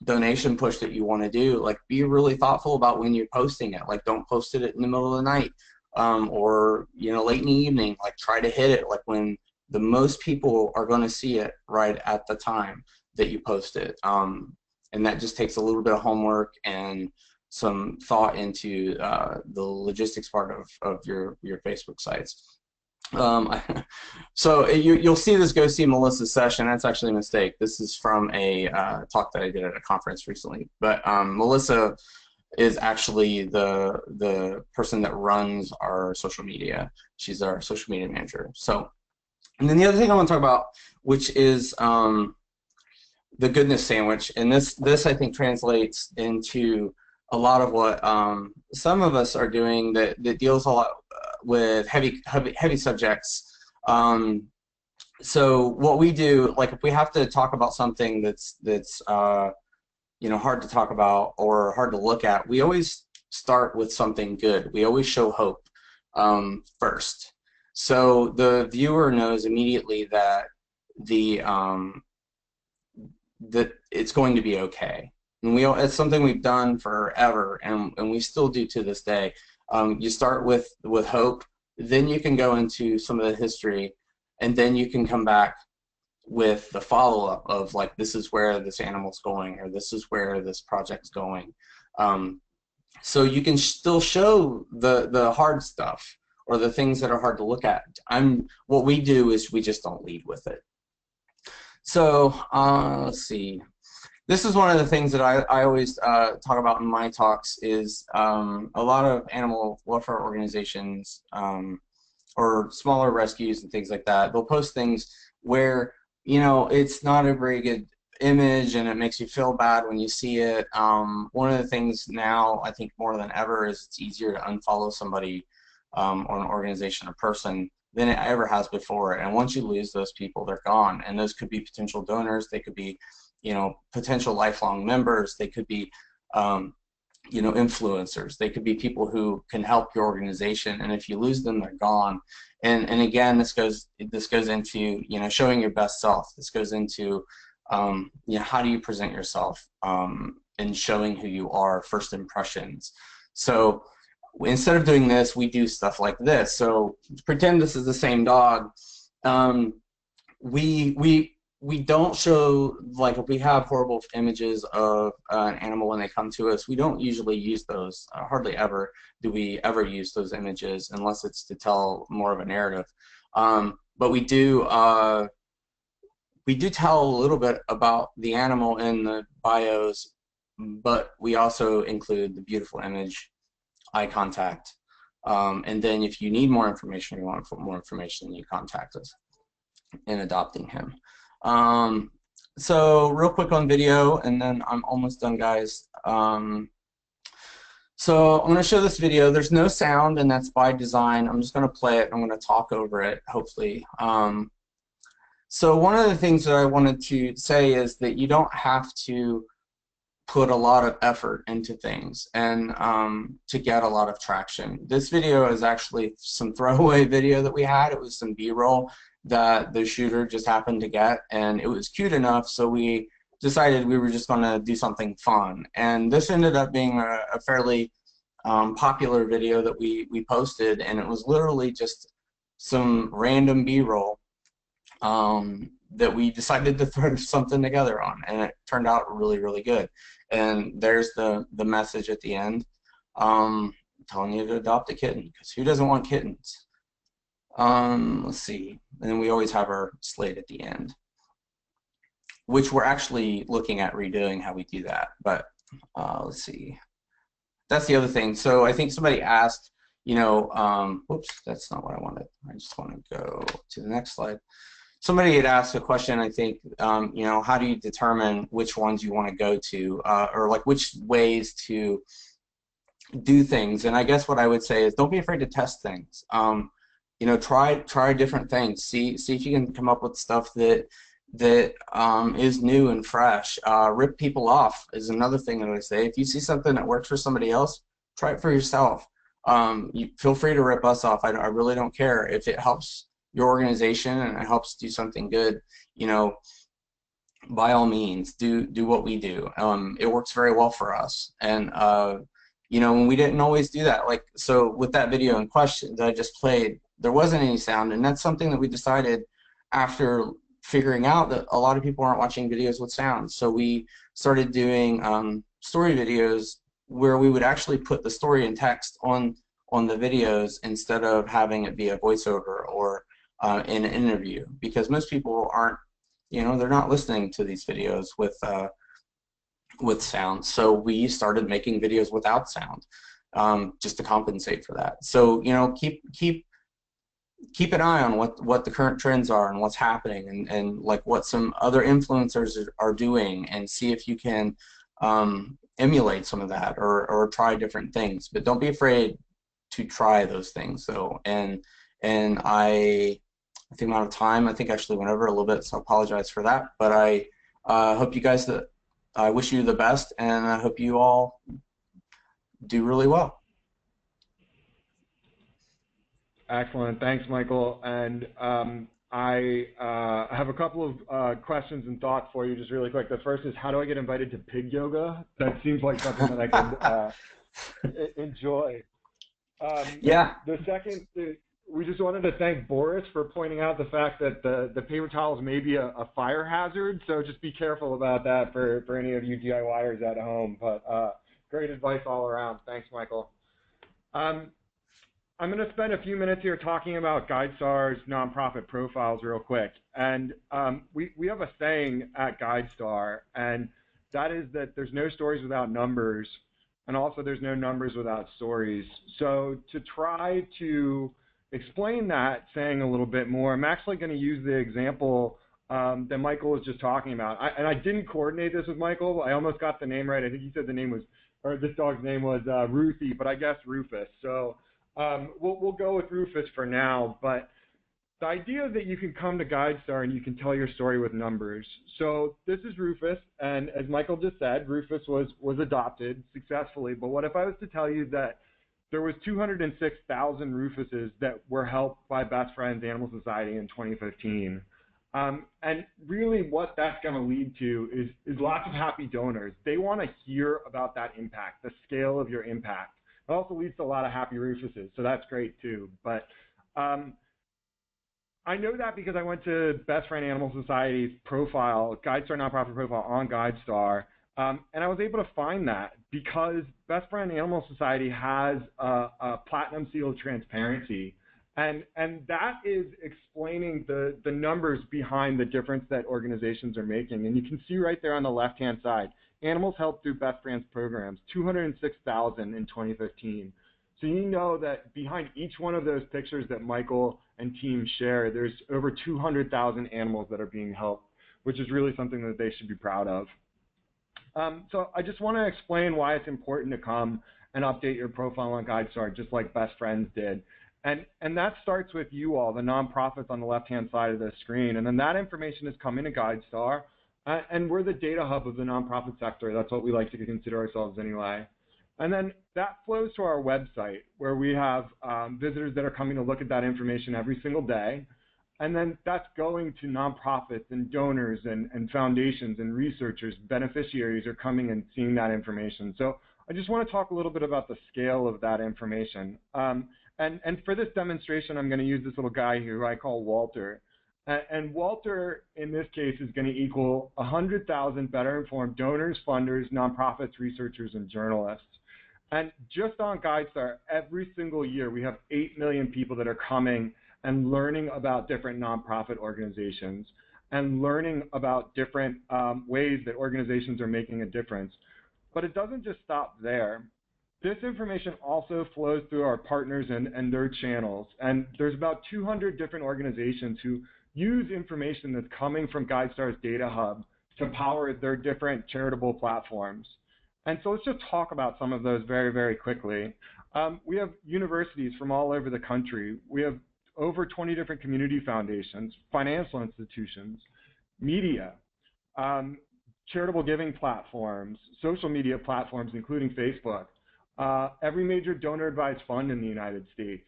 donation push that you want to do, like be really thoughtful about when you're posting it. Like don't post it in the middle of the night or late in the evening. Like try to hit it like when the most people are going to see it right at the time that you post it. And that just takes a little bit of homework and some thought into the logistics part of your Facebook sites. So you'll see this Go See Melissa's session. That's actually a mistake. This is from a talk that I did at a conference recently. But Melissa is actually the person that runs our social media. She's our social media manager. So, and then the other thing I want to talk about, which is the goodness sandwich, and this I think translates into a lot of what some of us are doing that deals a lot with heavy subjects. So what we do, like if we have to talk about something that's hard to talk about or hard to look at, we always start with something good. We always show hope first. So the viewer knows immediately that that it's going to be okay. And it's something we've done forever, and we still do to this day. You start with hope, then you can go into some of the history, and then you can come back with the follow-up of like, this is where this animal's going, or this is where this project's going. So you can still show the hard stuff or the things that are hard to look at. What we do is we just don't lead with it. So let's see. This is one of the things that I always talk about in my talks is a lot of animal welfare organizations or smaller rescues and things like that. They'll post things where it's not a very good image and it makes you feel bad when you see it. One of the things now, I think more than ever, is it's easier to unfollow somebody or an organization or person than it ever has before. And once you lose those people, they're gone. And those could be potential donors. They could be potential lifelong members. They could be influencers. They could be people who can help your organization, and if you lose them, they're gone. And again, this goes into showing your best self. This goes into how do you present yourself and showing who you are, first impressions. So instead of doing this, we do stuff like this. So pretend this is the same dog. We don't show, like if we have horrible images of an animal when they come to us, we don't usually use those. Hardly ever do we ever use those images unless it's to tell more of a narrative. But we do tell a little bit about the animal in the bios, but we also include the beautiful image, eye contact, and then if you need more information, you want more information, you contact us in adopting him. So real quick on video, and then I'm almost done, guys. So I'm going to show this video. There's no sound, and that's by design. I'm just going to play it. I'm going to talk over it, hopefully. So one of the things that I wanted to say is that you don't have to put a lot of effort into things and to get a lot of traction. This video is actually some throwaway video that we had. It was some B-roll. that the shooter just happened to get, and it was cute enough, so we decided we were just going to do something fun. And this ended up being a fairly popular video that we posted, and it was literally just some random B-roll that we decided to throw something together on, and it turned out really, really good. And there's the message at the end, telling you to adopt a kitten, because who doesn't want kittens? Let's see, and then we always have our slate at the end, which we're actually looking at redoing how we do that. But let's see, that's the other thing. So I think somebody asked, you know, whoops, that's not what I wanted. I just want to go to the next slide. Somebody had asked a question, I think, you know, how do you determine which ones you want to go to, or like which ways to do things? And I guess what I would say is don't be afraid to test things. You know, try different things. See if you can come up with stuff that is new and fresh. Rip people off is another thing that I say. If you see something that works for somebody else, try it for yourself. You feel free to rip us off. I really don't care if it helps your organization and it helps do something good. You know, by all means, do what we do. It works very well for us. And you know, when we didn't always do that, like so with that video in question that I just played, there wasn't any sound, and that's something that we decided after figuring out that a lot of people aren't watching videos with sound. So we started doing story videos where we would actually put the story in text on the videos instead of having it be a voiceover or in an interview, because most people aren't, you know, they're not listening to these videos with sound. So we started making videos without sound, just to compensate for that. So, you know, keep an eye on what the current trends are and what's happening, and like what some other influencers are doing, and see if you can emulate some of that or try different things. But don't be afraid to try those things. So and I think amount of time, I think actually went over a little bit, so I apologize for that. But I hope you guys, I wish you the best, and I hope you all do really well. Excellent. Thanks, Michael. And I have a couple of questions and thoughts for you just really quick. The first is, how do I get invited to pig yoga? That seems like something that I could enjoy. Yeah. The second, we just wanted to thank Boris for pointing out the fact that the paper towels may be a fire hazard, so just be careful about that for any of you DIYers at home. But great advice all around. Thanks, Michael. I'm going to spend a few minutes here talking about GuideStar's nonprofit profiles real quick. And we have a saying at GuideStar, and that is that there's no stories without numbers, and also there's no numbers without stories. So to try to explain that saying a little bit more, I'm actually going to use the example that Michael was just talking about. And I didn't coordinate this with Michael. I almost got the name right. I think he said the name was, or this dog's name was Ruthie, but I guess Rufus. So we'll go with Rufus for now, but the idea that you can come to GuideStar and you can tell your story with numbers. So this is Rufus, and as Michael just said, Rufus was adopted successfully, but what if I was to tell you that there was 206,000 Rufuses that were helped by Best Friends Animal Society in 2015? And really what that's going to lead to is lots of happy donors. They want to hear about that impact, the scale of your impact. It also leads to a lot of happy Rufuses, so that's great too. But I know that because I went to Best Friend Animal Society's profile, GuideStar nonprofit profile on GuideStar, and I was able to find that because Best Friend Animal Society has a platinum seal of transparency, and that is explaining the numbers behind the difference that organizations are making. And you can see right there on the left-hand side, animals helped through Best Friends programs, 206,000 in 2015. So you know that behind each one of those pictures that Michael and team share, there's over 200,000 animals that are being helped, which is really something that they should be proud of. So I just want to explain why it's important to come and update your profile on GuideStar, just like Best Friends did. And that starts with you all, the nonprofits on the left-hand side of the screen. And then that information is coming to GuideStar. And we're the data hub of the nonprofit sector. That's what we like to consider ourselves anyway. And then that flows to our website, where we have visitors that are coming to look at that information every single day. And then that's going to nonprofits and donors and foundations and researchers. Beneficiaries are coming and seeing that information. So I just want to talk a little bit about the scale of that information. And for this demonstration, I'm going to use this little guy here who I call Walter. And Walter, in this case, is going to equal 100,000 better informed donors, funders, nonprofits, researchers, and journalists. And just on GuideStar, every single year, we have 8 million people that are coming and learning about different nonprofit organizations and learning about different ways that organizations are making a difference. But it doesn't just stop there. This information also flows through our partners and their channels. And there's about 200 different organizations who use information that's coming from GuideStar's data hub to power their different charitable platforms. And so let's just talk about some of those very, very quickly. We have universities from all over the country. We have over 20 different community foundations, financial institutions, media, charitable giving platforms, social media platforms, including Facebook, every major donor-advised fund in the United States,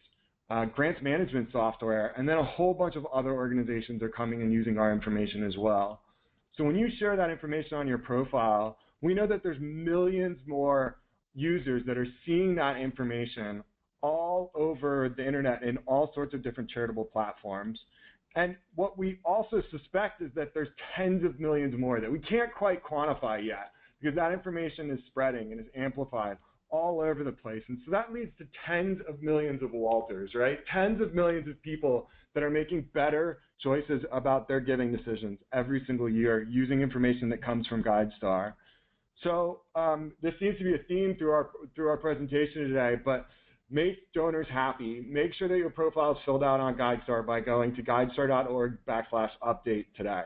grants management software, and then a whole bunch of other organizations are coming and using our information as well. So when you share that information on your profile, we know that there's millions more users that are seeing that information all over the internet in all sorts of different charitable platforms. And what we also suspect is that there's tens of millions more that we can't quite quantify yet, because that information is spreading and is amplified all over the place. And so that leads to tens of millions of Walters, right? Tens of millions of people that are making better choices about their giving decisions every single year using information that comes from GuideStar. So this seems to be a theme through our presentation today, but make donors happy. Make sure that your profile is filled out on GuideStar by going to guidestar.org/update today.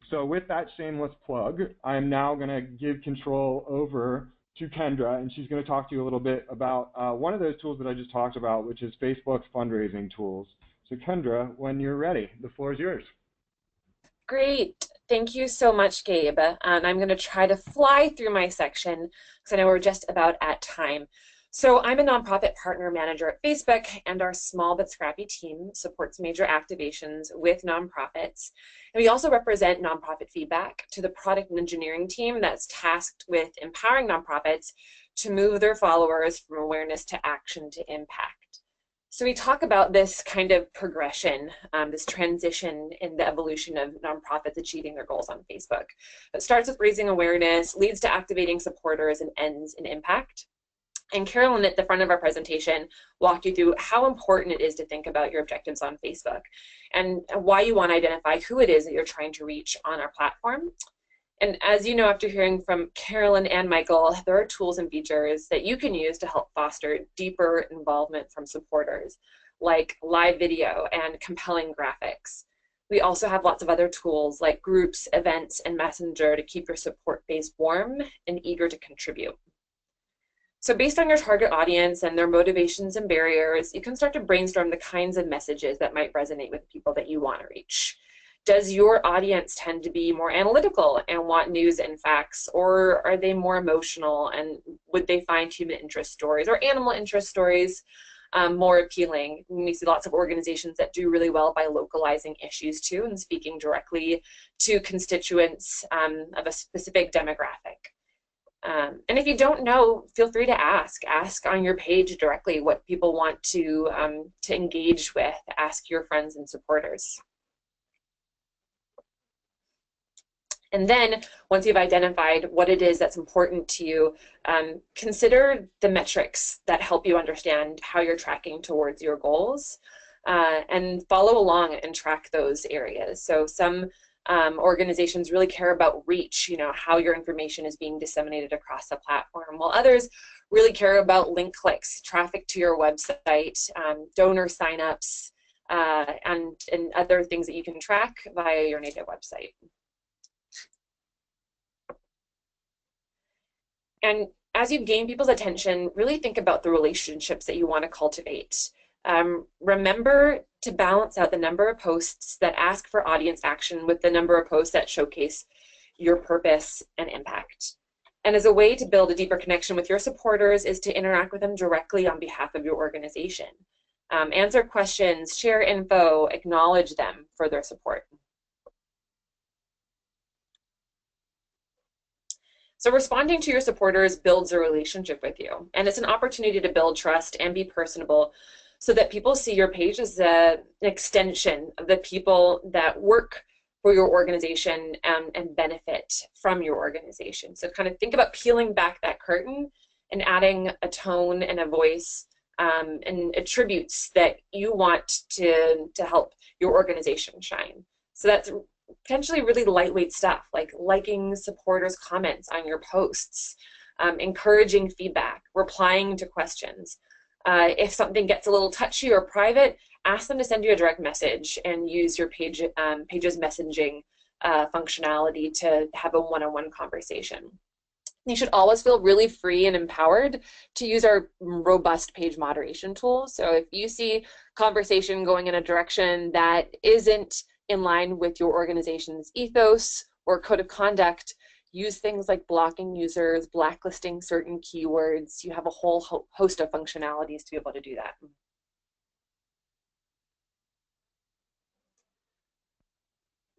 So with that shameless plug, I'm now going to give control over to Kendra, and she's going to talk to you a little bit about one of those tools that I just talked about, which is Facebook's fundraising tools. So Kendra, when you're ready, the floor is yours. Great. Thank you so much, Gabe. I'm going to try to fly through my section because I know we're just about at time. So I'm a nonprofit partner manager at Facebook, and our small but scrappy team supports major activations with nonprofits. And we also represent nonprofit feedback to the product and engineering team that's tasked with empowering nonprofits to move their followers from awareness to action to impact. So we talk about this kind of progression, this transition in the evolution of nonprofits achieving their goals on Facebook. It starts with raising awareness, leads to activating supporters, and ends in impact. And Carolyn at the front of our presentation walked you through how important it is to think about your objectives on Facebook and why you want to identify who it is that you're trying to reach on our platform. And as you know, after hearing from Carolyn and Michael, there are tools and features that you can use to help foster deeper involvement from supporters, like live video and compelling graphics. We also have lots of other tools like groups, events, and Messenger to keep your support base warm and eager to contribute. So based on your target audience and their motivations and barriers, you can start to brainstorm the kinds of messages that might resonate with people that you want to reach. Does your audience tend to be more analytical and want news and facts, or are they more emotional and would they find human interest stories or animal interest stories more appealing? And we see lots of organizations that do really well by localizing issues too and speaking directly to constituents of a specific demographic. And if you don't know, feel free to ask. Ask on your page directly what people want to engage with. Ask your friends and supporters. And then once you've identified what it is that's important to you, consider the metrics that help you understand how you're tracking towards your goals and follow along and track those areas. So some organizations really care about reach, you know, how your information is being disseminated across the platform, while others really care about link clicks, traffic to your website, donor signups, and other things that you can track via your native website. And as you gain people's attention, really think about the relationships that you want to cultivate. Remember to balance out the number of posts that ask for audience action with the number of posts that showcase your purpose and impact. And as a way to build a deeper connection with your supporters is to interact with them directly on behalf of your organization. Answer questions, share info, acknowledge them for their support. So responding to your supporters builds a relationship with you, and it's an opportunity to build trust and be personable so that people see your page as an extension of the people that work for your organization and benefit from your organization. So kind of think about peeling back that curtain and adding a tone and a voice and attributes that you want to help your organization shine. So that's potentially really lightweight stuff like liking supporters' comments on your posts, encouraging feedback, replying to questions. If something gets a little touchy or private, ask them to send you a direct message and use your page's messaging functionality to have a one-on-one conversation. You should always feel really free and empowered to use our robust page moderation tool. So if you see conversation going in a direction that isn't in line with your organization's ethos or code of conduct, use things like blocking users, blacklisting certain keywords. You have a whole host of functionalities to be able to do that.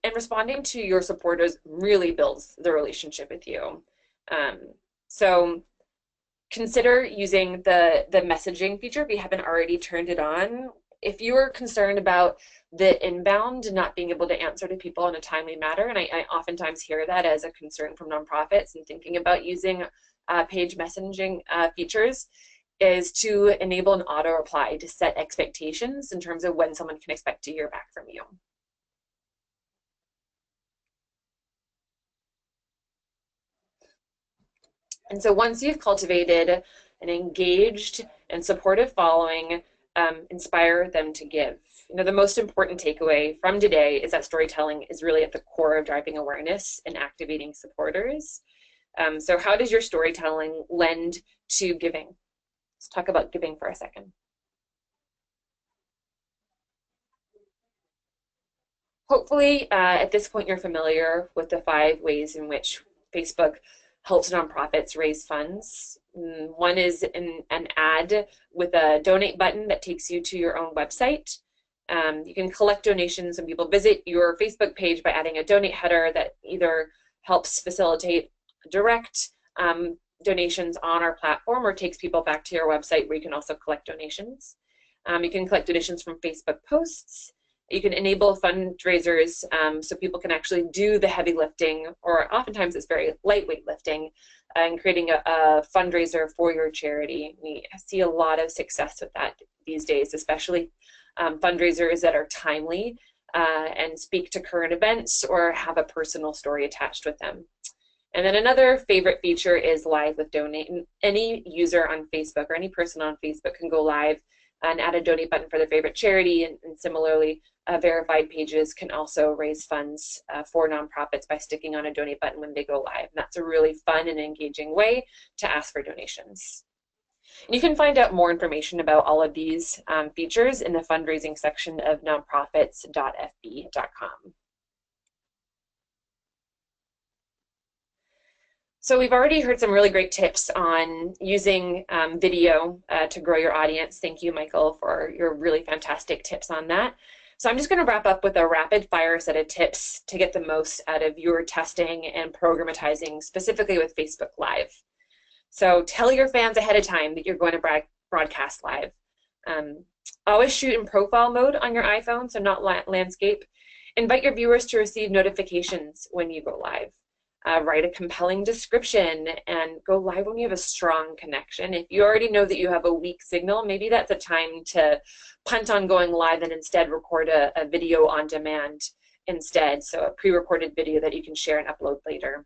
And responding to your supporters really builds the relationship with you. So consider using the messaging feature if you haven't already turned it on. If you are concerned about the inbound not being able to answer to people in a timely manner, and I oftentimes hear that as a concern from nonprofits and thinking about using page messaging features, is to enable an auto reply to set expectations in terms of when someone can expect to hear back from you. And so once you've cultivated an engaged and supportive following, inspire them to give. You know, the most important takeaway from today is that storytelling is really at the core of driving awareness and activating supporters. So how does your storytelling lend to giving? Let's talk about giving for a second. Hopefully, at this point, you're familiar with the 5 ways in which Facebook helps nonprofits raise funds. One is an ad with a donate button that takes you to your own website. You can collect donations when people visit your Facebook page by adding a donate header that either helps facilitate direct donations on our platform or takes people back to your website where you can also collect donations. You can collect donations from Facebook posts. You can enable fundraisers so people can actually do the heavy lifting, or oftentimes it's very lightweight lifting, and creating a fundraiser for your charity. We see a lot of success with that these days, especially fundraisers that are timely and speak to current events or have a personal story attached with them. And then another favorite feature is live with donate. Any user on Facebook or any person on Facebook can go live and add a donate button for their favorite charity, and similarly, verified pages can also raise funds for nonprofits by sticking on a donate button when they go live. And that's a really fun and engaging way to ask for donations. And you can find out more information about all of these features in the fundraising section of nonprofits.fb.com. So we've already heard some really great tips on using video to grow your audience. Thank you, Michael, for your really fantastic tips on that. So I'm just going to wrap up with a rapid fire set of tips to get the most out of your testing and programmatizing, specifically with Facebook Live. So tell your fans ahead of time that you're going to broadcast live. Always shoot in profile mode on your iPhone, so not landscape. Invite your viewers to receive notifications when you go live. Write a compelling description and go live when you have a strong connection. If you already know that you have a weak signal, maybe that's a time to punt on going live and instead record a video on demand instead. So a pre-recorded video that you can share and upload later.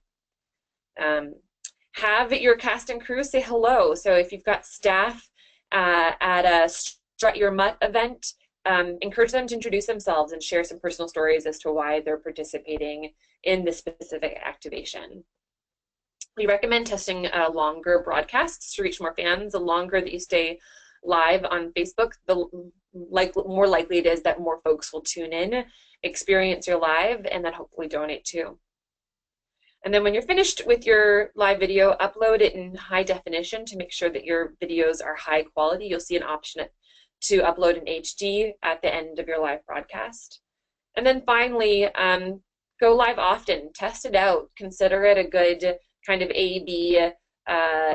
Have your cast and crew say hello. So if you've got staff at a Strut Your Mutt event, encourage them to introduce themselves and share some personal stories as to why they're participating in this specific activation. We recommend testing longer broadcasts to reach more fans. The longer that you stay live on Facebook, the more likely it is that more folks will tune in, experience your live, and then hopefully donate too. And then when you're finished with your live video, upload it in high definition to make sure that your videos are high quality. You'll see an option to upload in HD at the end of your live broadcast. And then finally, go live often, test it out, consider it a good kind of A/B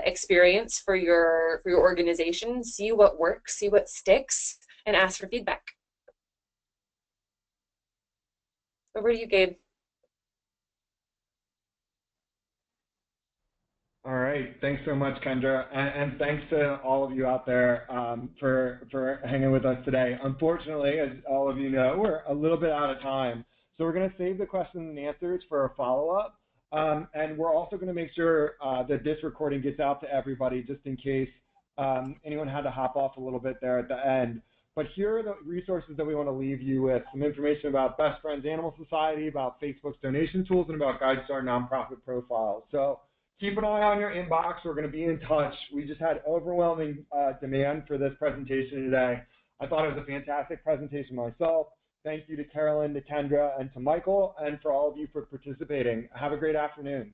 experience for your organization. See what works, see what sticks, and ask for feedback. Over to you, Gabe. All right, thanks so much, Kendra, and thanks to all of you out there for hanging with us today. Unfortunately, as all of you know, we're a little bit out of time, so we're going to save the questions and answers for a follow-up, and we're also going to make sure that this recording gets out to everybody, just in case anyone had to hop off a little bit there at the end. But here are the resources that we want to leave you with: some information about Best Friends Animal Society, about Facebook's donation tools, and about GuideStar nonprofit profiles. So keep an eye on your inbox. We're going to be in touch. We just had overwhelming demand for this presentation today. I thought it was a fantastic presentation myself. Thank you to Carolyn, to Kendra, and to Michael, and for all of you for participating. Have a great afternoon.